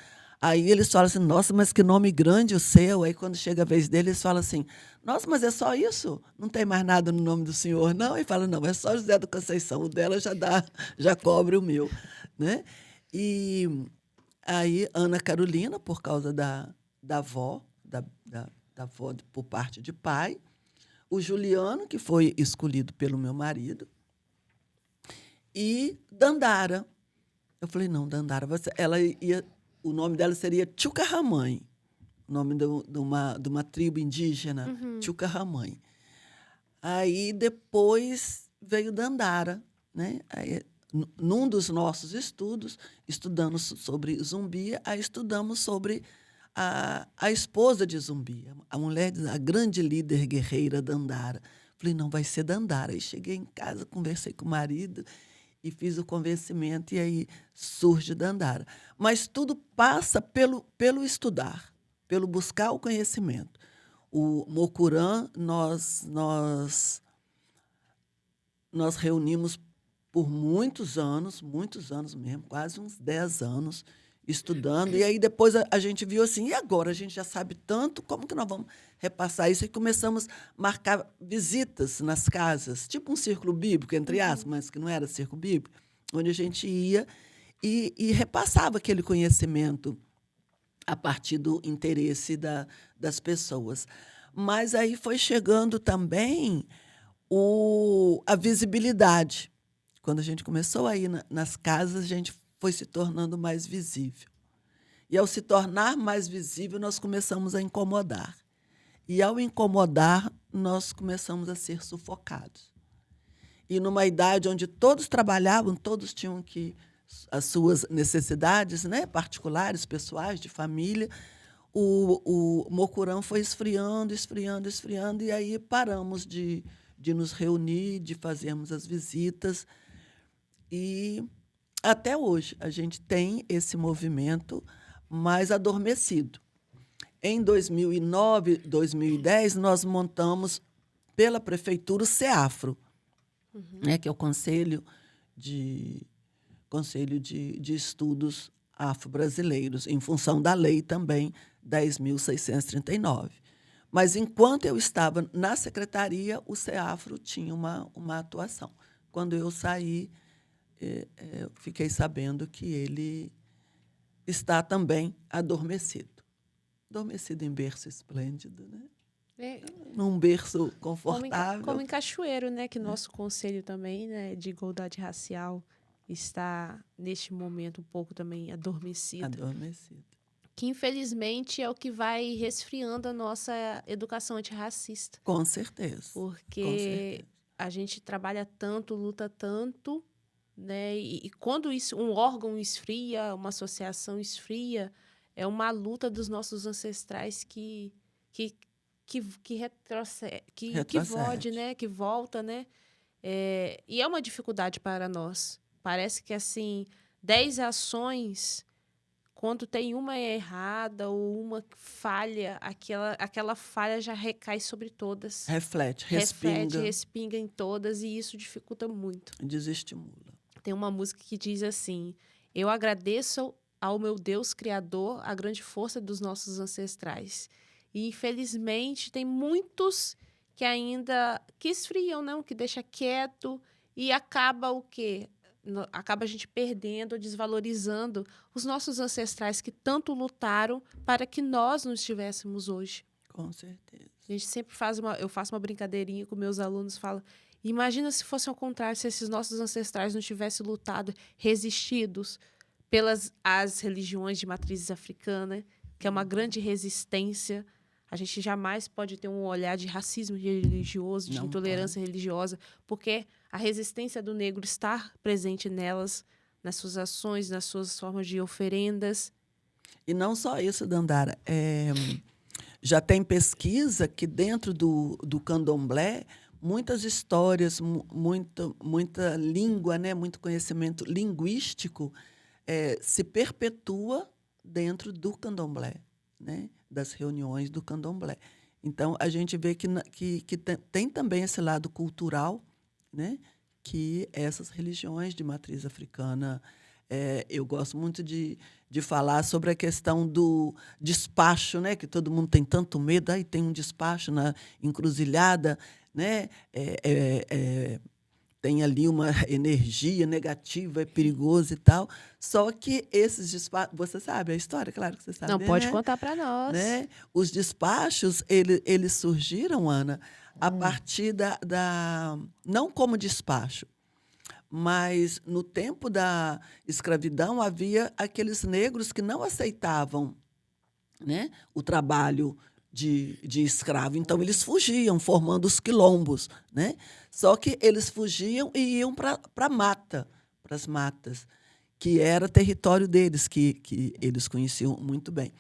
Aí eles falam assim, nossa, mas que nome grande o seu. Aí, quando chega a vez deles, eles falam assim, nossa, mas é só isso? Não tem mais nada no nome do senhor, não? E fala, não, é só José da Conceição. O dela já cobre o meu, né? E aí, Ana Carolina, por causa da avó, da avó por parte de pai. O Juliano, que foi escolhido pelo meu marido. E Dandara. Eu falei, não, Dandara, o nome dela seria Tchucarramãe, o nome de uma tribo indígena, Tchucarramãe. Aí, depois, veio Dandara, né? Aí, num dos nossos estudos, estudando sobre Zumbi, aí estudamos sobre a esposa de Zumbi, a mulher, a grande líder guerreira Dandara. Falei, não, vai ser Dandara. Aí cheguei em casa, conversei com o marido e fiz o convencimento, e aí surge Dandara. Mas tudo passa pelo estudar, pelo buscar o conhecimento. O Mocurã, nós reunimos por muitos anos mesmo, quase uns 10 anos, estudando. E aí depois a gente viu assim, e agora? A gente já sabe tanto, como que nós vamos repassar isso? E começamos a marcar visitas nas casas, tipo um círculo bíblico, entre aspas, mas que não era círculo bíblico, onde a gente ia e repassava aquele conhecimento a partir do interesse das pessoas. Mas aí foi chegando também a visibilidade. Quando a gente começou a ir nas casas, a gente foi se tornando mais visível. E, ao se tornar mais visível, nós começamos a incomodar. E, ao incomodar, nós começamos a ser sufocados. E, numa idade onde todos trabalhavam, todos tinham as suas necessidades, né, particulares, pessoais, de família, o Mocurão foi esfriando, esfriando, esfriando, e aí paramos de nos reunir, de fazermos as visitas. E até hoje a gente tem esse movimento mais adormecido. Em 2009, 2010, nós montamos pela prefeitura o CEAFRO, né, que é o Conselho de Estudos Afro-Brasileiros, em função da lei também 10.639. Mas, enquanto eu estava na secretaria, o CEAFRO tinha uma atuação. Quando eu saí, eu fiquei sabendo que ele está também adormecido. Adormecido em berço esplêndido, né? Num berço confortável. Como em Cachoeiro, né? Que nosso conselho também, né, de igualdade racial está, neste momento, um pouco também adormecido. Adormecido. Que, infelizmente, é o que vai resfriando a nossa educação antirracista. Com certeza. Porque a gente trabalha tanto, luta tanto, né? E quando um órgão esfria, uma associação esfria, é uma luta dos nossos ancestrais que retrocede, que volte, né? Que volta, né? E é uma dificuldade para nós. Parece que, assim, 10 ações, quando tem uma errada ou uma falha, aquela falha já recai sobre todas. Reflete, respinga em todas, e isso dificulta muito. Desestimula. Tem uma música que diz assim: eu agradeço ao meu Deus Criador a grande força dos nossos ancestrais. E, infelizmente, tem muitos que ainda esfriam, não? Que deixa quieto, e acaba o quê? Acaba a gente perdendo, desvalorizando os nossos ancestrais que tanto lutaram para que nós não estivéssemos hoje. Com certeza. A gente sempre eu faço uma brincadeirinha com meus alunos, falo: imagina se fosse ao contrário, se esses nossos ancestrais não tivessem lutado, resistidos pelas as religiões de matriz africana, que é uma grande resistência. A gente jamais pode ter um olhar de racismo religioso, de intolerância religiosa, porque a resistência do negro está presente nelas, nas suas ações, nas suas formas de oferendas. E não só isso, Dandara. Já tem pesquisa que, dentro do candomblé, muitas histórias, muita língua, né, muito conhecimento linguístico se perpetua dentro do candomblé, né, das reuniões do candomblé. Então, a gente vê que tem também esse lado cultural, né, que essas religiões de matriz africana... eu gosto muito de falar sobre a questão do despacho, né, que todo mundo tem tanto medo. Aí tem um despacho na encruzilhada, né, tem ali uma energia negativa, é perigoso e tal. Só que esses despachos... Você sabe a história? Claro que você sabe. Não, pode né? contar para nós. Né? Os despachos, eles surgiram, Ana, a partir não como despacho, mas no tempo da escravidão havia aqueles negros que não aceitavam, né, o trabalho de escravo. Então, eles fugiam, formando os quilombos, né? Só que eles fugiam e iam para a mata, para as matas, que era território deles, que eles conheciam muito bem.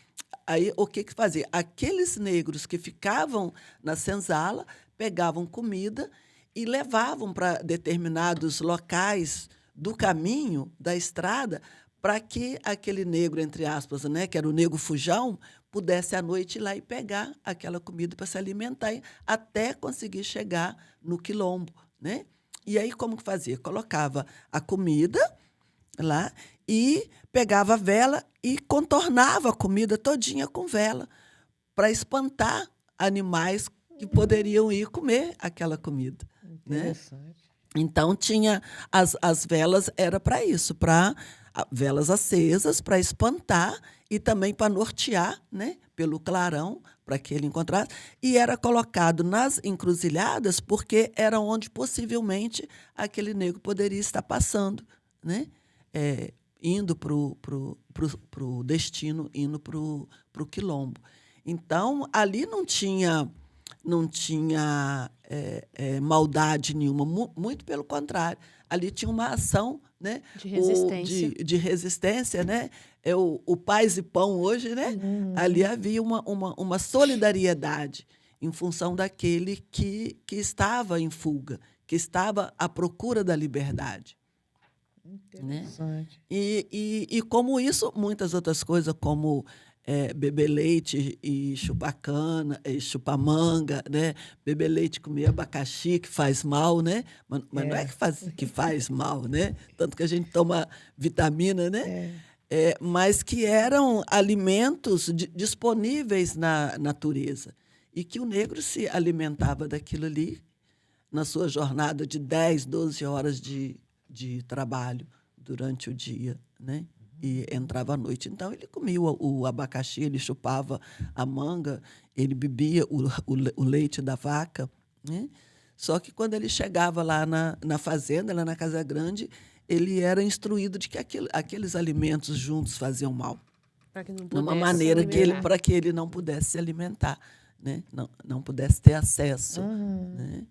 Aí, o que fazia? Aqueles negros que ficavam na senzala pegavam comida e levavam para determinados locais do caminho, da estrada, para que aquele negro, entre aspas, né, que era o negro fujão, pudesse à noite ir lá e pegar aquela comida para se alimentar, até conseguir chegar no quilombo, né? E aí, como que fazia? Colocava a comida lá e pegava a vela e contornava a comida todinha com vela, para espantar animais que poderiam ir comer aquela comida. Interessante. Né? Então, tinha as velas, era para isso, para velas acesas, para espantar e também para nortear, né, pelo clarão para que ele encontrasse, e era colocado nas encruzilhadas porque era onde possivelmente aquele negro poderia estar passando, né? Indo para o destino, indo para o quilombo. Então, ali não tinha maldade nenhuma, muito pelo contrário. Ali tinha uma ação, né, de resistência. De resistência, né? O Paz e Pão hoje, né? Ali havia uma solidariedade em função daquele que estava em fuga, que estava à procura da liberdade. Interessante. Né? E como isso, muitas outras coisas, como beber leite e chupar cana, e chupar manga, né? Beber leite e comer abacaxi, que faz mal, né? Mas não é que faz mal, né? Tanto que a gente toma vitamina, né? Mas que eram alimentos disponíveis na natureza. E que o negro se alimentava daquilo ali na sua jornada de 10, 12 horas de trabalho durante o dia, né? E entrava à noite. Então, ele comia o abacaxi, ele chupava a manga, ele bebia o leite da vaca, né? Só que, quando ele chegava lá na fazenda, lá na Casa Grande, ele era instruído de que aqueles alimentos juntos faziam mal. Para que não pudesse numa maneira para que ele não pudesse se alimentar, né? Não pudesse ter acesso. Né?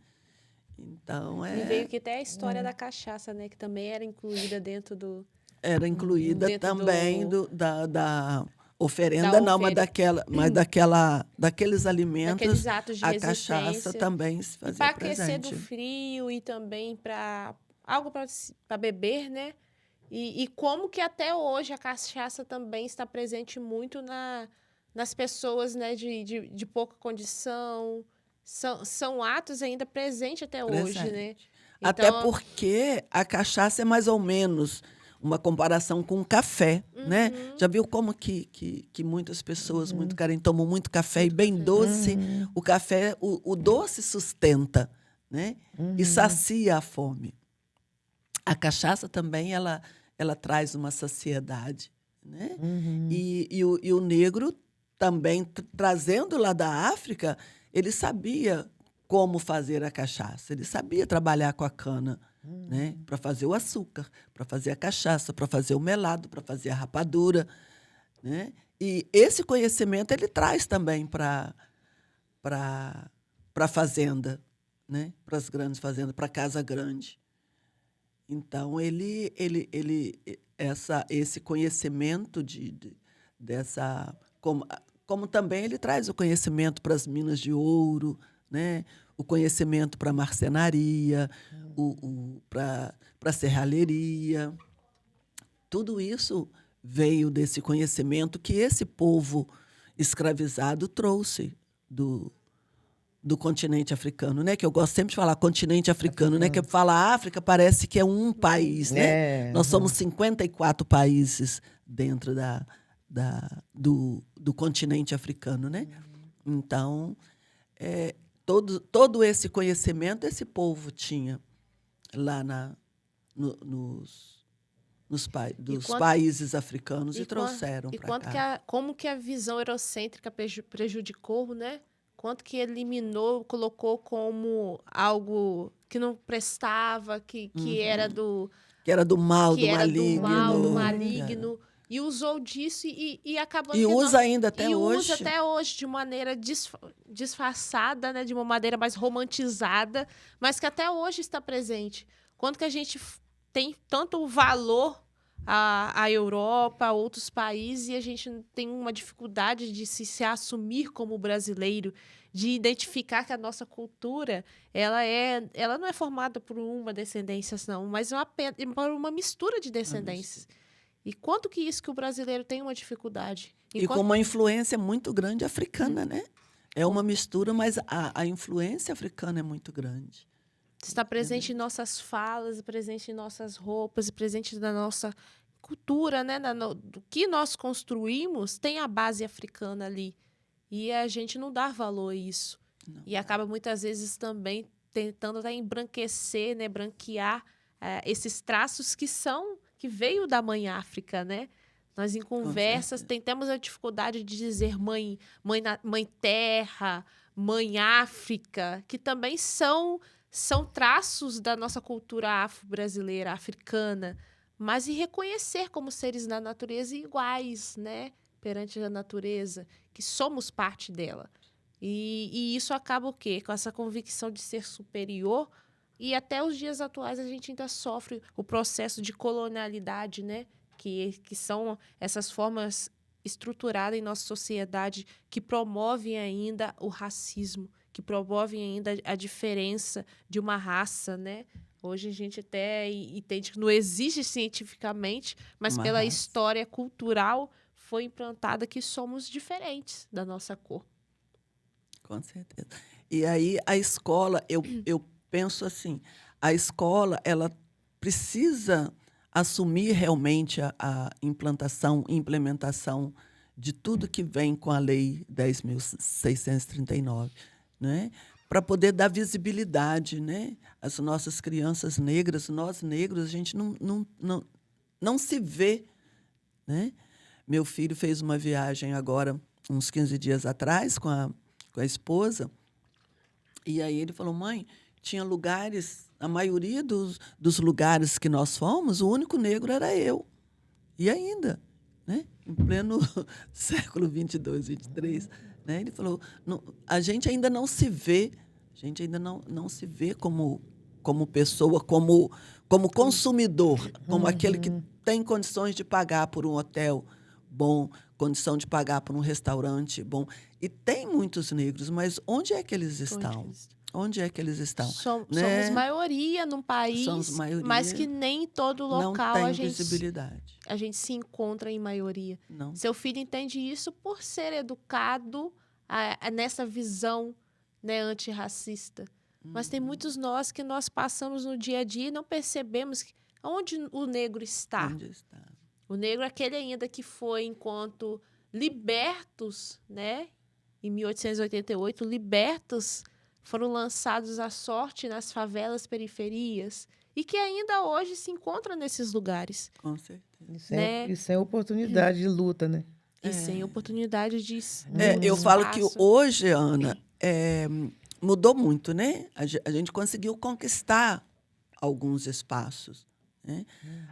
Então, E veio que até a história da cachaça, né? Que também era incluída dentro do... Era incluída dentro também da oferenda, não, mas daqueles alimentos, daqueles atos de a resistência. cachaça também se fazia para presente. aquecer do frio e também para algo para beber, né? E como que até hoje a cachaça também está presente muito nas pessoas, né? De pouca condição. São atos ainda presentes até hoje, né? Até Então, porque a cachaça é mais ou menos uma comparação com o café, né? Já viu como que muitas pessoas muito carentes tomam muito café e bem doce? O café, o doce sustenta, né? E sacia a fome. A cachaça também, ela traz uma saciedade, né? E o negro também, trazendo lá da África, ele sabia como fazer a cachaça, ele sabia trabalhar com a cana, né? Para fazer o açúcar, para fazer a cachaça, para fazer o melado, para fazer a rapadura, né? E esse conhecimento ele traz também para a fazenda, né? Para as grandes fazendas, para a casa grande. Então, esse conhecimento dessa... Como também ele traz o conhecimento para as minas de ouro, né? O conhecimento para a marcenaria, para a serralheria. Tudo isso veio desse conhecimento que esse povo escravizado trouxe do continente africano, né? Que eu gosto sempre de falar continente africano, né? Que fala África, parece que é um país, né? Nós somos 54 países dentro do continente africano, né? Então, todo esse conhecimento esse povo tinha lá dos países africanos e trouxeram para cá. Como que a visão eurocêntrica prejudicou, né? Quanto que eliminou, colocou como algo que não prestava, que era do... Que era do mal, do maligno. E usou disso e acabou... E usa ainda até hoje. E usa até hoje de maneira disfarçada, né? De uma maneira mais romantizada, mas que até hoje está presente. Quanto que a gente tem tanto valor à Europa, a outros países, e a gente tem uma dificuldade de se assumir como brasileiro, de identificar que a nossa cultura ela não é formada por uma descendência, não, mas por uma mistura de descendências. E quanto que isso que o brasileiro tem uma dificuldade. E com uma influência muito grande africana, né? É uma mistura, mas a influência africana é muito grande. Está presente em nossas falas, presente em nossas roupas, presente na nossa cultura, né? Do que nós construímos, tem a base africana ali. E a gente não dá valor a isso. Não. E acaba, muitas vezes, também tentando até embranquecer, né? Branquear esses traços que veio da mãe África, né? Nós, em conversas, temos a dificuldade de dizer mãe terra, mãe África, que também são traços da nossa cultura afro-brasileira, africana, mas e reconhecer como seres da natureza iguais, né? Perante a natureza, que somos parte dela. E isso acaba o quê? Com essa convicção de ser superior, e até os dias atuais a gente ainda sofre o processo de colonialidade, né? Que são essas formas estruturadas em nossa sociedade que promovem ainda o racismo, que promovem ainda a diferença de uma raça, né? Hoje a gente até entende que não existe cientificamente, mas Uma pela raça. história cultural foi implantada que somos diferentes da nossa cor. Com certeza. E aí a escola, eu penso assim, a escola ela precisa assumir realmente a implementação de tudo que vem com a Lei 10.639, né? Para poder dar visibilidade, né? Às nossas crianças negras, nós negros, a gente não se vê, né? Meu filho fez uma viagem agora, uns 15 dias atrás, com a esposa, e aí ele falou, mãe, tinha lugares, a maioria dos lugares que nós fomos, o único negro era eu. E ainda, né? Em pleno século 22, 23, né? Ele falou, a gente ainda não se vê, a gente ainda não se vê como pessoa, como consumidor, como aquele que tem condições de pagar por um hotel bom, condição de pagar por um restaurante bom. E tem muitos negros, mas onde é que eles estão? Onde é que eles estão? Somos maioria num país, mas que nem em todo local não tem visibilidade. A gente se encontra em maioria. Não. Seu filho entende isso por ser educado nessa visão, né, antirracista. Mas tem muitos nós que nós passamos no dia a dia e não percebemos onde o negro está. Onde está? O negro é aquele ainda que foi, enquanto libertos, né, em 1888, libertos, foram lançados à sorte nas favelas, periferias, e que ainda hoje se encontra nesses lugares. Com certeza. E sem oportunidade de luta, né? E sem oportunidade de eu falo que hoje, Ana, mudou muito, né? A gente conseguiu conquistar alguns espaços, né?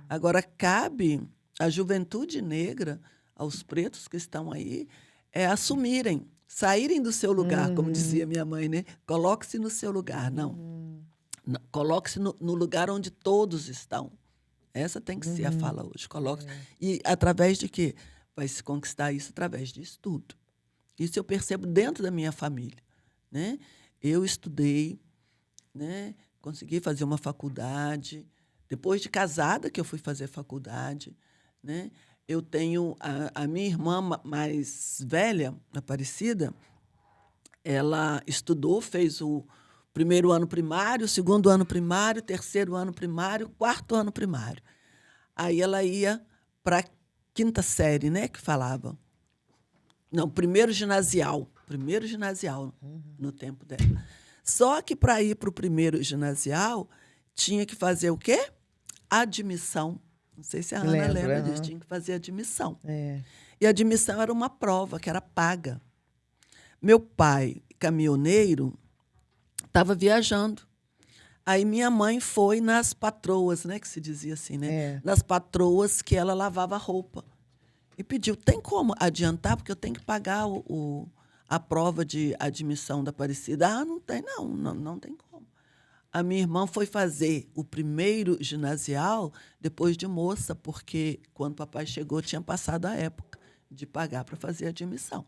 Agora, cabe à juventude negra, aos pretos que estão aí, assumirem, saírem do seu lugar, como dizia minha mãe, né? Coloque-se no seu lugar. Não. Coloque-se no lugar onde todos estão. Essa tem que ser a fala hoje. Coloque. E através de quê? Vai se conquistar isso através de estudo. Isso eu percebo dentro da minha família, né? Eu estudei, né? Consegui fazer uma faculdade. Depois de casada que eu fui fazer faculdade, né? Eu tenho a minha irmã mais velha, Aparecida, ela estudou, fez o primeiro ano primário, o segundo ano primário, terceiro ano primário, quarto ano primário. Aí ela ia para a quinta série, né, que falava. Não, primeiro ginasial no tempo dela. Só que para ir para o primeiro ginasial, tinha que fazer o quê? Admissão. Não sei se a Ana lembra disso, tinha que fazer admissão. E a admissão era uma prova que era paga. Meu pai, caminhoneiro, estava viajando. Aí minha mãe foi nas patroas, né, que se dizia assim, né? Nas patroas que ela lavava roupa. E pediu, tem como adiantar, porque eu tenho que pagar a prova de admissão da Aparecida. Ah, não tem, não tem como. A minha irmã foi fazer o primeiro ginasial depois de moça, porque quando o papai chegou tinha passado a época de pagar para fazer a admissão.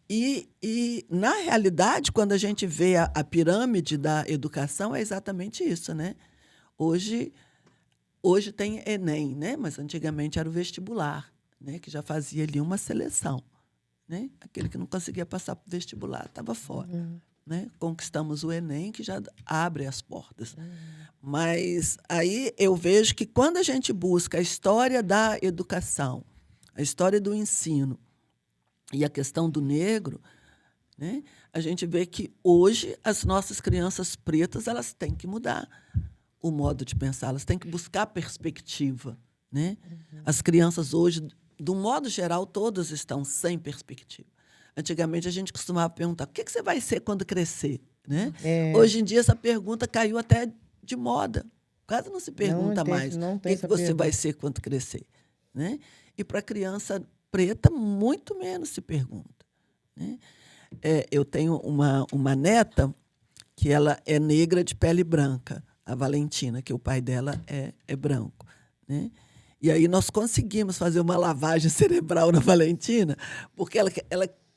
E, na realidade, quando a gente vê a pirâmide da educação, é exatamente isso, né? Hoje tem Enem, né? Mas antigamente era o vestibular, né? Que já fazia ali uma seleção, né? Aquele que não conseguia passar para o vestibular estava fora. Né? Conquistamos o Enem, que já abre as portas. Mas aí eu vejo que quando a gente busca a história da educação, a história do ensino e a questão do negro, né, a gente vê que hoje as nossas crianças pretas elas têm que mudar o modo de pensar, elas têm que buscar perspectiva, né? As crianças hoje, do modo geral, todas estão sem perspectiva. Antigamente, a gente costumava perguntar, o que você vai ser quando crescer? Né? Hoje em dia, essa pergunta caiu até de moda. Quase não se pergunta mais o que você vai ser quando crescer. Né? E para a criança preta, muito menos se pergunta. Né? Eu tenho uma neta que ela é negra de pele branca, a Valentina, que o pai dela é branco. Né? E aí nós conseguimos fazer uma lavagem cerebral na Valentina, porque ela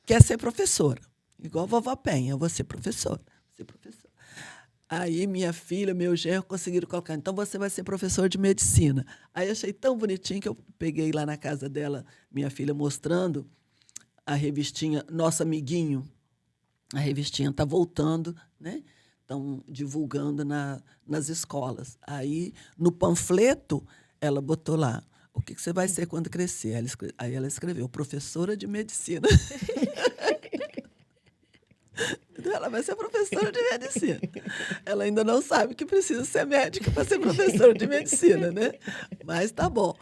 quer ser professora. Igual a vovó Penha, eu vou ser professora. Aí minha filha, meu genro conseguiram colocar, então você vai ser professor de medicina. Aí eu achei tão bonitinho que eu peguei lá na casa dela, minha filha mostrando a revistinha Nosso Amiguinho. A revistinha está voltando, né? Estão divulgando nas escolas. Aí, no panfleto, ela botou lá, o que você vai ser quando crescer? Aí ela escreveu, professora de medicina. Ela vai ser professora de medicina. Ela ainda não sabe que precisa ser médica para ser professora de medicina, né? Mas tá bom.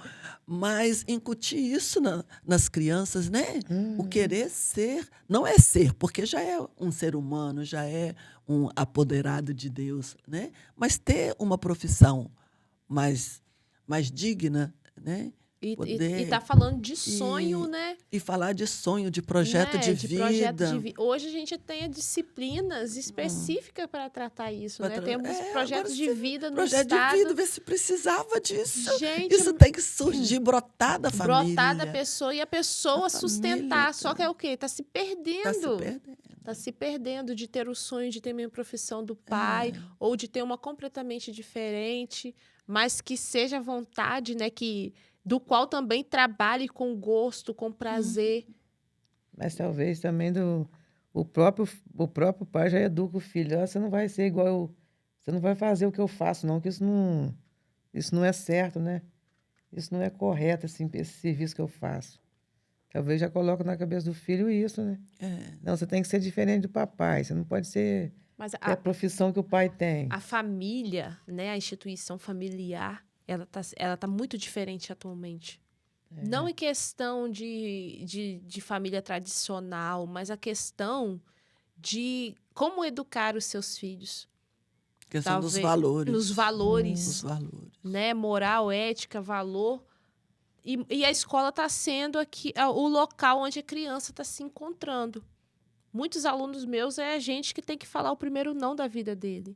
Mas incutir isso nas crianças, né? O querer ser, não é ser, porque já é um ser humano, já é um apoderado de Deus, né? Mas ter uma profissão mais digna, né? E tá falando de sonho, né? E falar de sonho, de projeto de vida. Hoje a gente tem disciplinas específicas para tratar isso, né? Temos projetos de vida no estado. Projeto de vida, ver se precisava disso. Gente, isso tem que surgir, brotar da família. Brotar da pessoa e a pessoa sustentar. Só que é o quê? Tá se perdendo. Tá se perdendo de ter o sonho de ter minha profissão do pai, ou de ter uma completamente diferente, mas que seja a vontade, né? Do qual também trabalhe com gosto, com prazer. Mas talvez também o próprio pai já educa o filho. Você não vai ser igual eu, você não vai fazer o que eu faço, não, que isso não é certo, né? Isso não é correto, assim, esse serviço que eu faço. Talvez já coloque na cabeça do filho isso, né? Não, você tem que ser diferente do papai, você não pode ser a profissão que o pai tem. A família, né, a instituição familiar, ela tá muito diferente atualmente. Não em questão de família tradicional, mas a questão de como educar os seus filhos. Questão dos valores. Nos valores. Os valores. Né? Moral, ética, valor. E a escola está sendo aqui o local onde a criança está se encontrando. Muitos alunos meus é a gente que tem que falar o primeiro não da vida dele.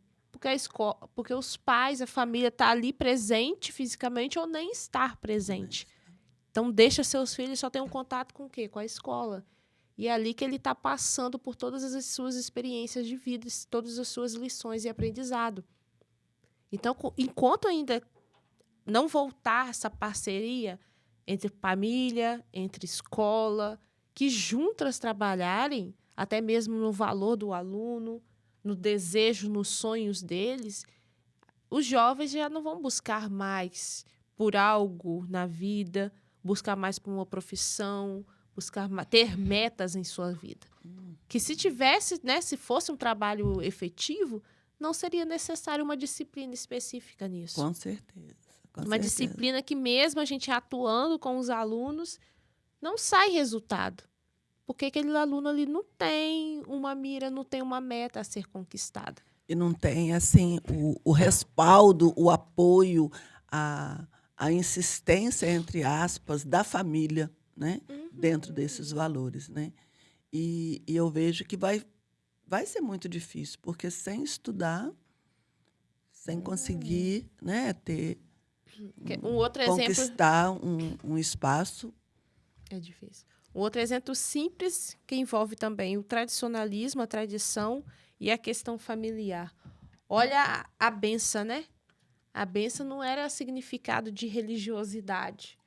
Porque os pais, a família está ali presente fisicamente ou nem estar presente. Então, deixa seus filhos só ter um contato com o quê? Com a escola. E é ali que ele está passando por todas as suas experiências de vida, todas as suas lições e aprendizado. Então, enquanto ainda não voltar essa parceria entre família, entre escola, que juntas trabalharem, até mesmo no valor do aluno, no desejo, nos sonhos deles, os jovens já não vão buscar mais por algo na vida, buscar mais por uma profissão, ter metas em sua vida. Que se tivesse, né, se fosse um trabalho efetivo, não seria necessário uma disciplina específica nisso. Com certeza. Uma disciplina que mesmo a gente atuando com os alunos, não sai resultado. Porque aquele aluno ali não tem uma mira, não tem uma meta a ser conquistada. E não tem, assim, o respaldo, o apoio, a insistência, entre aspas, da família, né? Dentro desses valores. Né? E eu vejo que vai ser muito difícil, porque sem estudar, sem conseguir, né, ter... conquistar um espaço. É difícil. Um outro exemplo simples que envolve também o tradicionalismo, a tradição e a questão familiar. Olha a benção, né? A benção não era significado de religiosidade.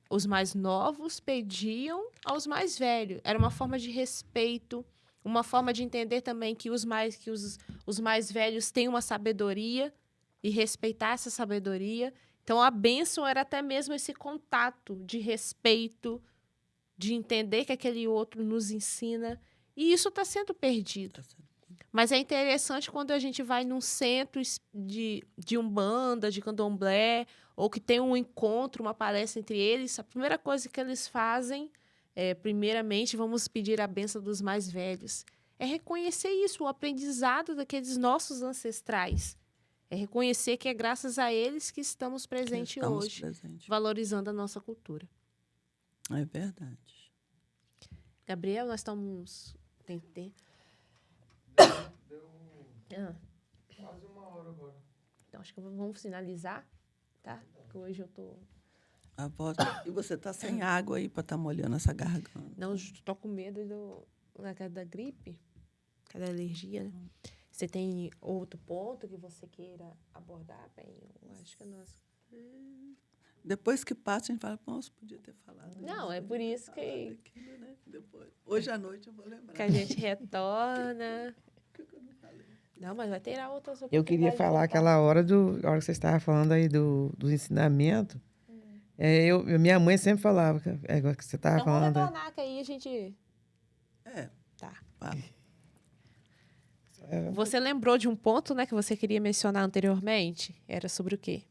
Os mais novos pediam aos mais velhos. Era uma forma de respeito, uma forma de entender também que os mais velhos têm uma sabedoria e respeitar essa sabedoria. Então, a bênção era até mesmo esse contato de respeito, de entender que aquele outro nos ensina. E isso está sendo perdido. Mas é interessante quando a gente vai num centro de umbanda, de candomblé, ou que tem um encontro, uma palestra entre eles, a primeira coisa que eles fazem é, primeiramente, vamos pedir a bênção dos mais velhos. É reconhecer isso, o aprendizado daqueles nossos ancestrais. É reconhecer que é graças a eles que estamos presentes hoje, valorizando a nossa cultura. É verdade. Gabriel, nós estamos... Tem tempo? Deu quase 1 hora agora. Então, acho que vamos finalizar, tá? Porque hoje eu tô... E você tá sem água aí para estar molhando essa garganta? Não, estou com medo da gripe, da alergia, né? Você tem outro ponto que você queira abordar? Bem, eu acho que nós... Depois que passa, a gente fala, nossa, podia ter falado. Não, é por isso que... Daquilo, né? Depois. Hoje à noite eu vou lembrar. Que a gente retorna. Não, mas vai ter outras oportunidades. Eu queria falar aquela hora que você estava falando aí do ensinamento. Minha mãe sempre falava, que você estava então, falando. Vamos retornar, que aí a gente... Tá. Você lembrou de um ponto, né, que você queria mencionar anteriormente? Era sobre o quê?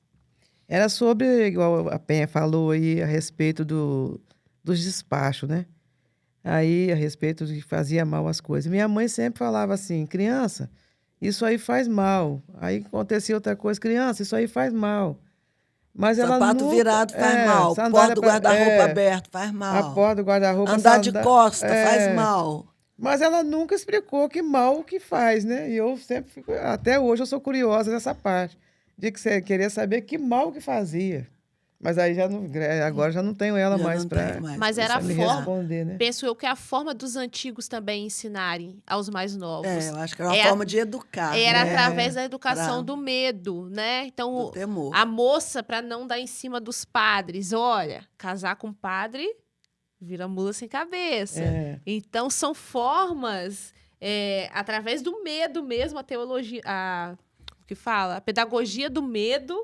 Era sobre, igual a Penha falou aí, a respeito dos despachos, né? Aí, a respeito de que fazia mal as coisas. Minha mãe sempre falava assim, criança, isso aí faz mal. Aí acontecia outra coisa, criança, isso aí faz mal. Mas sapato nunca, virado faz mal. Porta do guarda-roupa aberto faz mal. A porta do guarda-roupa... Andar de costa faz mal. Mas ela nunca explicou que mal que faz, né? E eu sempre fico... Até hoje eu sou curiosa nessa parte. De que você queria saber que mal que fazia. Mas aí agora já não tenho ela mais para... Mas era a forma, responder, né? Penso eu que é a forma dos antigos também ensinarem aos mais novos. Eu acho que era uma forma de educar. Era através da educação do medo, né? Então, do temor. A moça, para não dar em cima dos padres, olha, casar com padre vira mula sem cabeça. Então, são formas, através do medo mesmo, a teologia, a pedagogia do medo,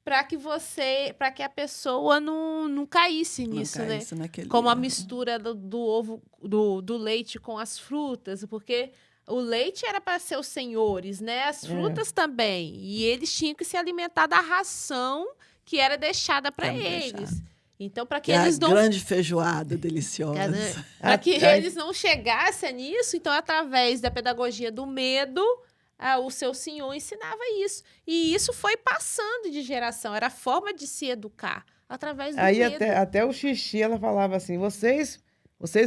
para que a pessoa não caísse nisso, né? Como a mistura do ovo, do leite com as frutas, porque o leite era para ser os senhores, né? As frutas também. E eles tinham que se alimentar da ração que era deixada para eles. Então, para que eles não... grande feijoada deliciosa. Para que eles não chegassem nisso, então, através da pedagogia do medo... o seu senhor ensinava isso. E isso foi passando de geração. Era a forma de se educar, através do medo. Até o xixi, ela falava assim, vocês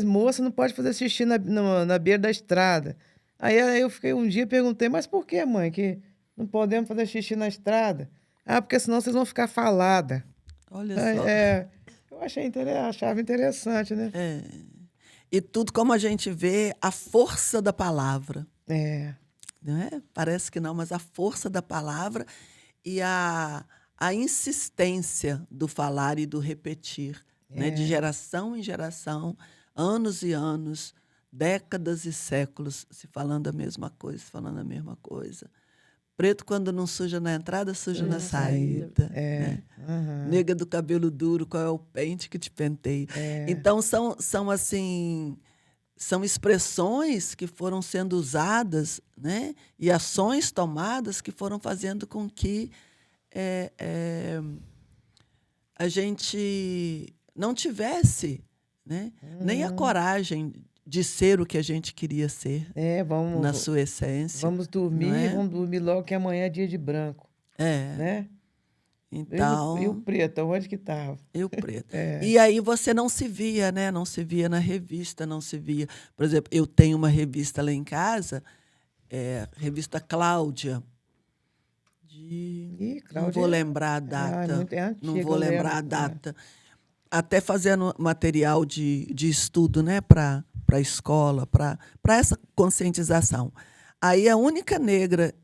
moças, não podem fazer xixi na beira da estrada. Aí eu fiquei um dia e perguntei, mas por que, mãe, que não podemos fazer xixi na estrada? Porque senão vocês vão ficar falada. Olha só. Eu achava interessante, né? E tudo como a gente vê a força da palavra. Não é? Parece que não, mas a força da palavra e a insistência do falar e do repetir, né? De geração em geração, anos e anos, décadas e séculos, se falando a mesma coisa, Preto, quando não suja na entrada, suja na saída. Né? Nega do cabelo duro, qual é o pente que te pentei? Então, são assim... São expressões que foram sendo usadas, né? E ações tomadas que foram fazendo com que a gente não tivesse, né? Nem a coragem de ser o que a gente queria ser na sua essência. Vamos dormir logo que amanhã é dia de branco. Né? Então, e o preto, onde que estava? E o preto. E aí você não se via, né? Não se via na revista, não se via. Por exemplo, eu tenho uma revista lá em casa, revista Cláudia. Não vou lembrar a data. Antiga, não vou lembrar a data. Até fazendo material de estudo, né? Para a escola, para essa conscientização. Aí a única negra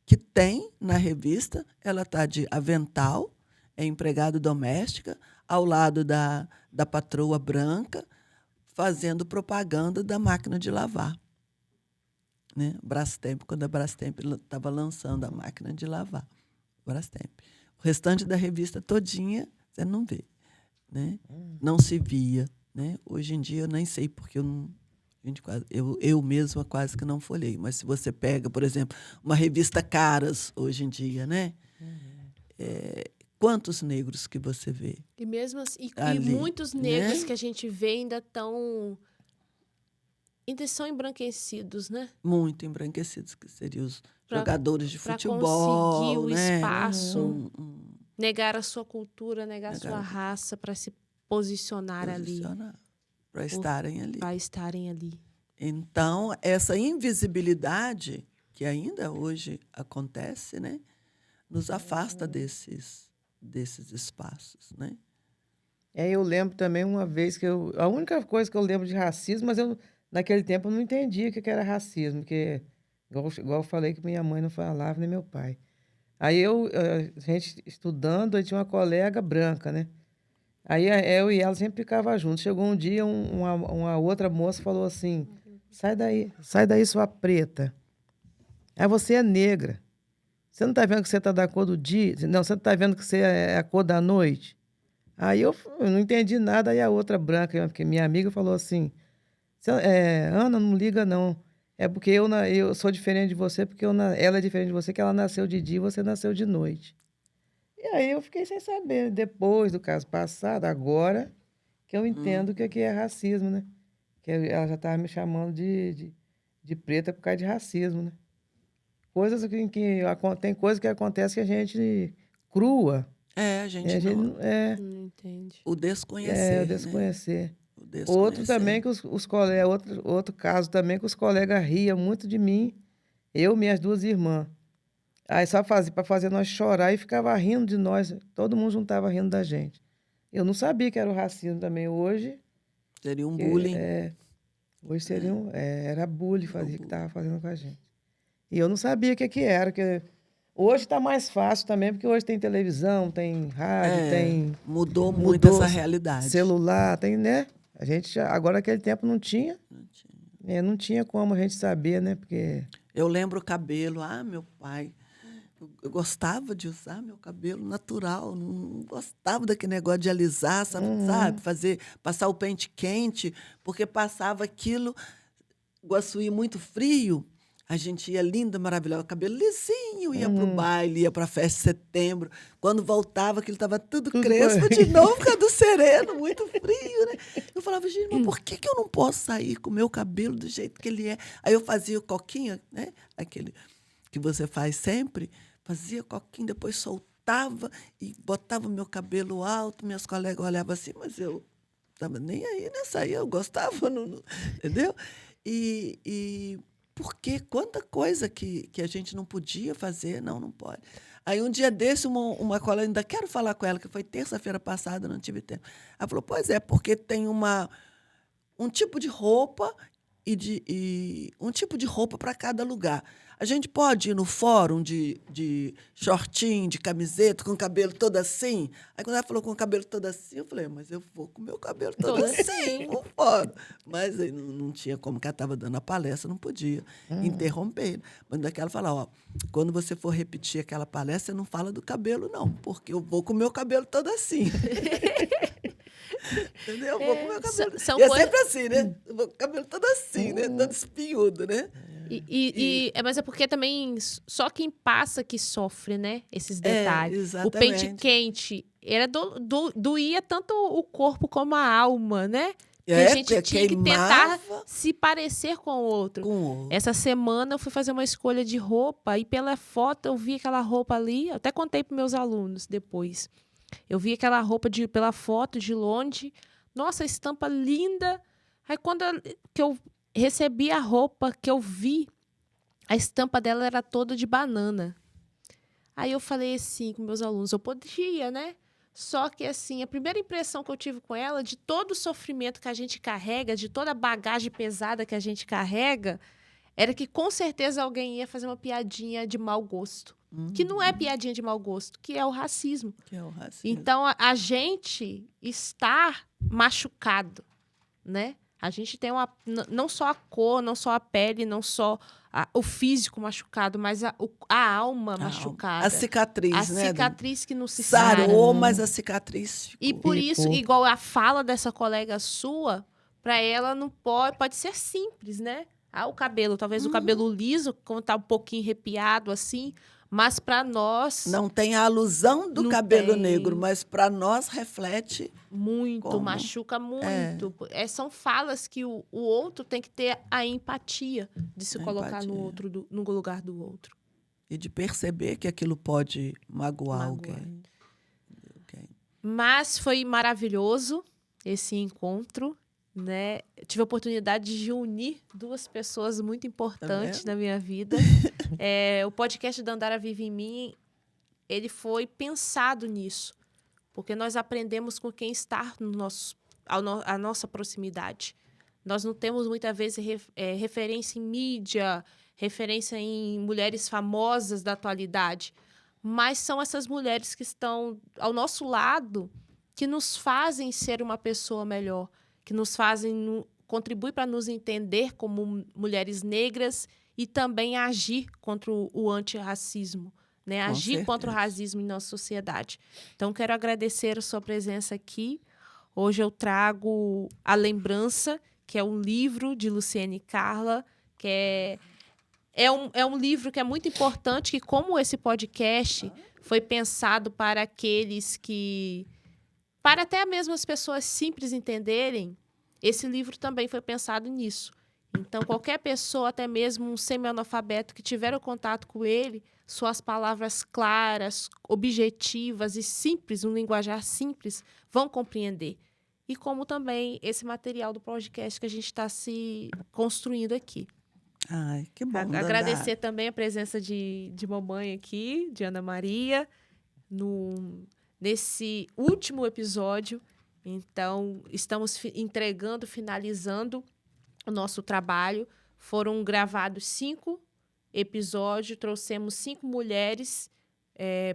que tem na revista, ela está de avental, é empregada doméstica, ao lado da patroa branca, fazendo propaganda da máquina de lavar. Né? Brastemp, quando a Brastemp estava lançando a máquina de lavar. Brastemp. O restante da revista todinha, você não vê. Né? Não se via. Né? Hoje em dia, eu nem sei, porque eu mesma quase que não folhei. Mas se você pega, por exemplo, uma revista Caras, hoje em dia, né? quantos negros que você vê? E mesmo assim, e Ali, muitos negros né? que a gente vê ainda são embranquecidos, né? Muito embranquecidos, que seriam os Pra- jogadores de Para futebol, conseguir o né? espaço, Um negar a sua cultura, negar a sua Negar- raça para se posicionar ali, para estarem ali. para estarem ali. Então, essa invisibilidade que ainda hoje acontece, né, nos afasta desses espaços, né? Eu lembro também uma vez que a única coisa que eu lembro de racismo, mas eu naquele tempo eu não entendia o que era racismo, porque igual eu falei que minha mãe não falava, nem meu pai. Aí a gente estudando, aí tinha uma colega branca, né? Aí eu e ela sempre ficava juntos. Chegou um dia, uma outra moça falou assim: sai daí, sua preta. Aí você é negra. Você não tá vendo que você tá da cor do dia? Não, você não tá vendo que você é a cor da noite? Aí eu não entendi nada. Aí a outra branca, que minha amiga, falou assim: Ana, não liga não. É porque eu sou diferente de você, porque ela é diferente de você, que ela nasceu de dia e você nasceu de noite. E aí eu fiquei sem saber. Depois do caso passado, agora que eu entendo o que é racismo, né? Que ela já estava me chamando de preta por causa de racismo, né? Tem coisas que acontecem que a gente crua. A E gente a gente não... Não entende. O desconhecer, né? desconhecer. O Outro desconhecer. também que os colegas, outro caso também que os colegas riam muito de mim, eu e minhas duas irmãs. Aí só para fazer nós chorar e ficava rindo de nós, todo mundo juntava rindo da gente. Eu não sabia que era o racismo também. Hoje, Seria um bullying. hoje era bullying que estava fazendo com a gente. E eu não sabia o que era. Hoje está mais fácil também, porque hoje tem televisão, tem rádio, tem... Mudou muito essa realidade. Celular, tem, né? A gente agora naquele tempo não tinha. Não tinha como a gente saber, né? Porque... Eu lembro o cabelo. Meu pai... Eu gostava de usar meu cabelo natural, não gostava daquele negócio de alisar, sabe? Passar o pente quente, porque passava aquilo, Guaçuí muito frio, a gente ia linda, maravilhosa, cabelo lisinho, ia para o baile, ia para a festa de setembro. Quando voltava, aquilo estava tudo crespo de novo, por causa do sereno, muito frio, né? Eu falava, gente, mas por que eu não posso sair com o meu cabelo do jeito que ele é? Aí eu fazia o coquinho, né? Aquele que você faz sempre, fazia coquinho, depois soltava e botava o meu cabelo alto. Meus colegas olhavam assim, mas eu estava nem aí, né? Saía, eu gostava, entendeu? E porque quanta coisa que a gente não podia fazer, não pode. Aí um dia desse, uma colega, ainda quero falar com ela, que foi terça-feira passada, não tive tempo. Ela falou, pois é, porque tem um tipo de roupa e um tipo de roupa para cada lugar. A gente pode ir no fórum de shortinho, de camiseta, com o cabelo todo assim. Aí quando ela falou com o cabelo todo assim, eu falei, mas eu vou com o meu cabelo todo assim no fórum. Mas aí não tinha como, que ela estava dando a palestra, não podia interromper. Mas daquela falou, quando você for repetir aquela palestra, você não fala do cabelo, não, porque eu vou com o meu cabelo todo assim. Entendeu? Eu vou com o meu cabelo. E é sempre assim, né? Eu vou com o cabelo todo assim, né? Todo espinhudo, né? Mas é porque também só quem passa que sofre, né? Esses detalhes. Exatamente. O pente quente doía tanto o corpo como a alma, né? Que a gente tinha que tentar se parecer com o outro. Essa semana eu fui fazer uma escolha de roupa e pela foto eu vi aquela roupa ali. Eu até contei para meus alunos depois. Eu vi aquela roupa pela foto de longe. Nossa, estampa linda. Aí quando que eu recebi a roupa, que eu vi, a estampa dela era toda de banana. Aí eu falei assim com meus alunos, eu podia, né? Só que assim, a primeira impressão que eu tive com ela, de todo o sofrimento que a gente carrega, de toda a bagagem pesada que a gente carrega, era que com certeza alguém ia fazer uma piadinha de mau gosto. Que não é piadinha de mau gosto, que é o racismo. Então, a gente está machucado, né? A gente tem não só a cor, não só a pele, não só o físico machucado, mas a alma machucada. A cicatriz, né? A cicatriz que não se sarou, mas a cicatriz ficou. E por isso, igual a fala dessa colega sua, para ela não pode ser simples, né? O cabelo, talvez o cabelo liso, quando tá um pouquinho arrepiado assim, Mas para nós Não tem a alusão do Não cabelo tem. negro, mas para nós reflete. muito, Como? machuca muito. São falas que o outro tem que ter a empatia de se A colocar no empatia. outro, no lugar do outro. E de perceber que aquilo pode magoar Magoar. alguém. Mas foi maravilhoso esse encontro, né? Tive a oportunidade de unir duas pessoas muito importantes vendo? na minha vida. O podcast Dandara Vive em Mim, ele foi pensado nisso, porque nós aprendemos com quem está à nossa proximidade. Nós não temos, muitas vezes, referência em mídia, referência em mulheres famosas da atualidade, mas são essas mulheres que estão ao nosso lado que nos fazem ser uma pessoa melhor, que nos fazem contribuir para nos entender como mulheres negras e também agir contra o antirracismo, né? Com Agir certeza. contra o racismo em nossa sociedade. Então, quero agradecer a sua presença aqui. Hoje eu trago A Lembrança, que é um livro de Luciene Carla, que é um livro que é muito importante, que como esse podcast foi pensado para aqueles que... Para até mesmo as pessoas simples entenderem, esse livro também foi pensado nisso. Então, qualquer pessoa, até mesmo um semi-analfabeto que tiver o contato com ele, suas palavras claras, objetivas e simples, um linguajar simples, vão compreender. E como também esse material do podcast que a gente está se construindo aqui. Ai, que bom. Agradecer também a presença de mamãe aqui, de Ana Maria, nesse último episódio. Então, estamos finalizando o nosso trabalho. Foram gravados 5 episódios, trouxemos 5 mulheres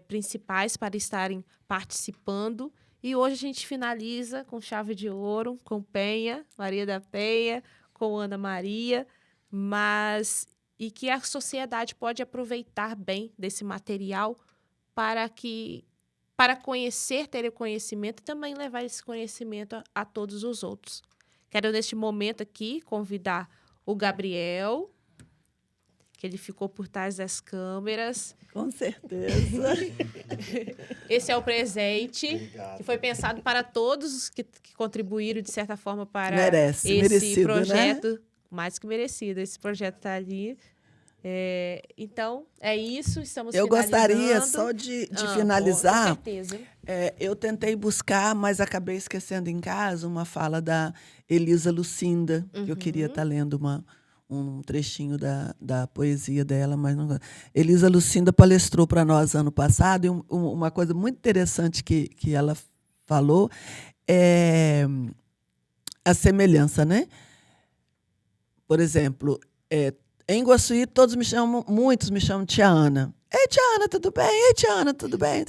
principais para estarem participando. E hoje a gente finaliza com chave de ouro, com Penha, Maria da Penha, com Ana Maria, e que a sociedade pode aproveitar bem desse material para conhecer, ter o conhecimento e também levar esse conhecimento a todos os outros. Quero, neste momento aqui, convidar o Gabriel, que ele ficou por trás das câmeras. Com certeza. Esse é o presente que foi pensado para todos os que contribuíram, de certa forma, para esse merecido, projeto. né? Mais que merecido. Esse projeto está ali. Então, é isso. Estamos Eu finalizando. gostaria só de finalizar. Com certeza. Eu tentei buscar, mas acabei esquecendo em casa uma fala da Elisa Lucinda, que eu queria estar lendo um trechinho da poesia dela, mas não. Elisa Lucinda palestrou para nós ano passado, e uma coisa muito interessante que ela falou é a semelhança, né? Por exemplo, em Iguaçuí, muitos me chamam Tia Ana. Ei, Tia Ana, tudo bem? Ei, Tia Ana, tudo bem?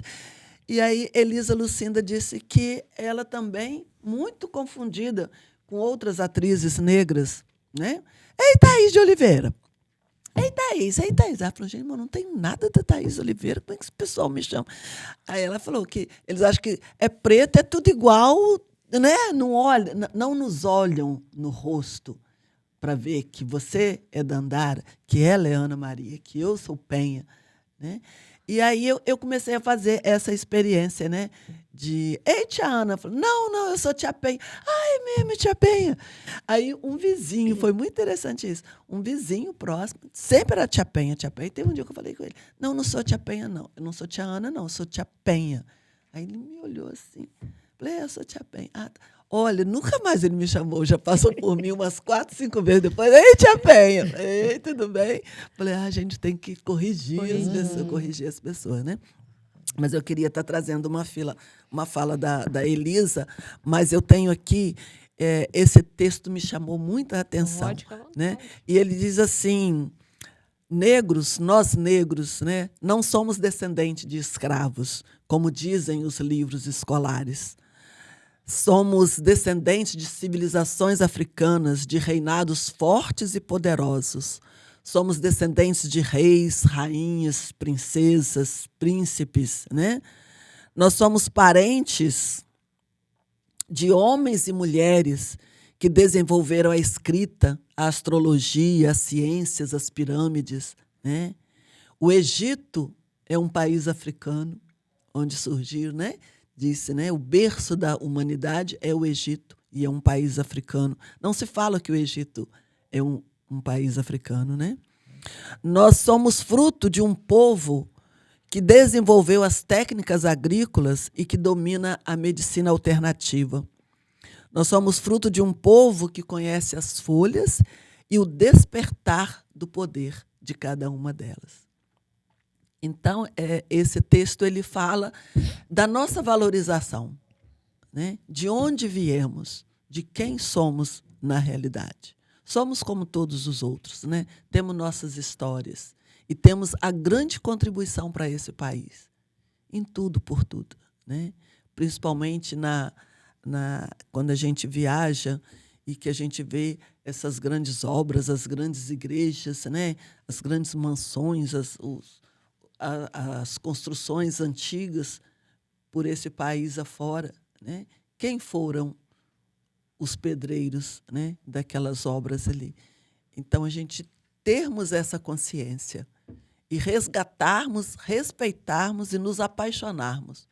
E aí, Elisa Lucinda disse que ela também, muito confundida com outras atrizes negras, né? Ei, Thaís de Oliveira. Ei, Thaís. Ela falou, gente, mas não tem nada da Thaís Oliveira, como é que esse pessoal me chama? Aí ela falou que eles acham que é preto, é tudo igual, né? Não nos olham no rosto para ver que você é Dandara, que ela é Ana Maria, que eu sou Penha, né? E aí eu comecei a fazer essa experiência, né? Ei, tia Ana. Falei, não, eu sou tia Penha. É mesmo, tia Penha. Aí um vizinho, foi muito interessante isso, um vizinho próximo, sempre era tia Penha. Teve um dia que eu falei com ele, não sou tia Penha, não. Eu não sou tia Ana, não, eu sou tia Penha. Aí ele me olhou assim, falei, eu sou tia Penha. Olha, nunca mais ele me chamou, já passou por mim umas 4, 5 vezes depois. Ei, tia Penha! Ei, tudo bem? Falei, a gente tem que corrigir as pessoas, né? Mas eu queria estar trazendo uma fala da Elisa, mas eu tenho aqui, esse texto me chamou muita atenção. Né? E ele diz assim, nós negros, né, não somos descendentes de escravos, como dizem os livros escolares. Somos descendentes de civilizações africanas, de reinados fortes e poderosos. Somos descendentes de reis, rainhas, princesas, príncipes, né? Nós somos parentes de homens e mulheres que desenvolveram a escrita, a astrologia, as ciências, as pirâmides, né? O Egito é um país africano, onde surgiu, né? Disse, né? O berço da humanidade é o Egito e é um país africano. Não se fala que o Egito é um país africano, né? Nós somos fruto de um povo que desenvolveu as técnicas agrícolas e que domina a medicina alternativa. Nós somos fruto de um povo que conhece as folhas e o despertar do poder de cada uma delas. Então, esse texto ele fala da nossa valorização, né? De onde viemos, de quem somos na realidade. Somos como todos os outros, né? Temos nossas histórias e temos a grande contribuição para esse país, em tudo por tudo, né? Principalmente quando a gente viaja e que a gente vê essas grandes obras, as grandes igrejas, né? As grandes mansões, as construções antigas por esse país afora, né? Quem foram os pedreiros, né, daquelas obras ali? Então, a gente termos essa consciência e resgatarmos, respeitarmos e nos apaixonarmos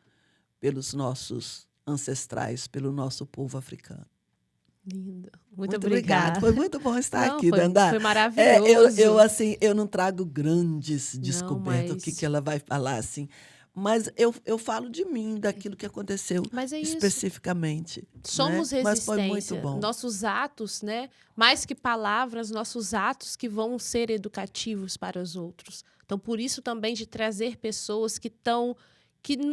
pelos nossos ancestrais, pelo nosso povo africano. Linda. Muito obrigada. Foi muito bom estar Não, aqui, Dandara. Foi maravilhoso. Eu não trago grandes descobertas, mas... o que ela vai falar, assim. Mas eu falo de mim, daquilo que aconteceu mas é especificamente. Somos né? resistência. Mas foi muito bom. Nossos atos, né? Mais que palavras, nossos atos que vão ser educativos para os outros. Então, por isso também de trazer pessoas que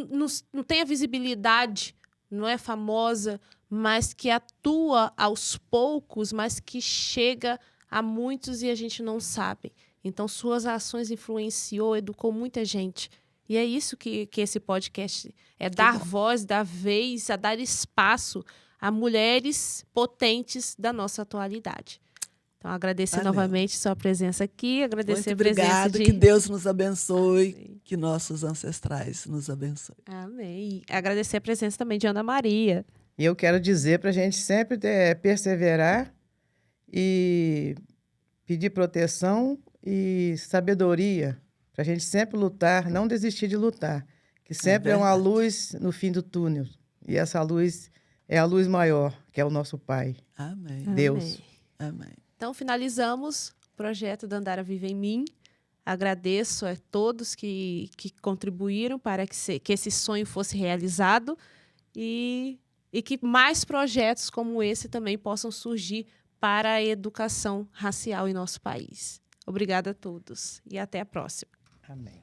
não têm a visibilidade, não é famosa, mas que atua aos poucos, mas que chega a muitos e a gente não sabe. Então, suas ações influenciou, educou muita gente. E é isso que esse podcast é, dar voz, dar vez, a dar espaço a mulheres potentes da nossa atualidade. Então, agradecer novamente sua presença aqui, agradecer a presença obrigado, que Deus nos abençoe, que nossos ancestrais nos abençoem. Amém. E agradecer a presença também de Ana Maria. E eu quero dizer para a gente sempre perseverar e pedir proteção e sabedoria, para a gente sempre lutar, não desistir de lutar, que sempre é uma luz no fim do túnel. E essa luz é a luz maior, que é o nosso Pai. Amém. Deus. Amém. Então, finalizamos o projeto Dandara Vive em Mim. Agradeço a todos que contribuíram para que esse sonho fosse realizado e que mais projetos como esse também possam surgir para a educação racial em nosso país. Obrigada a todos e até a próxima. Amém.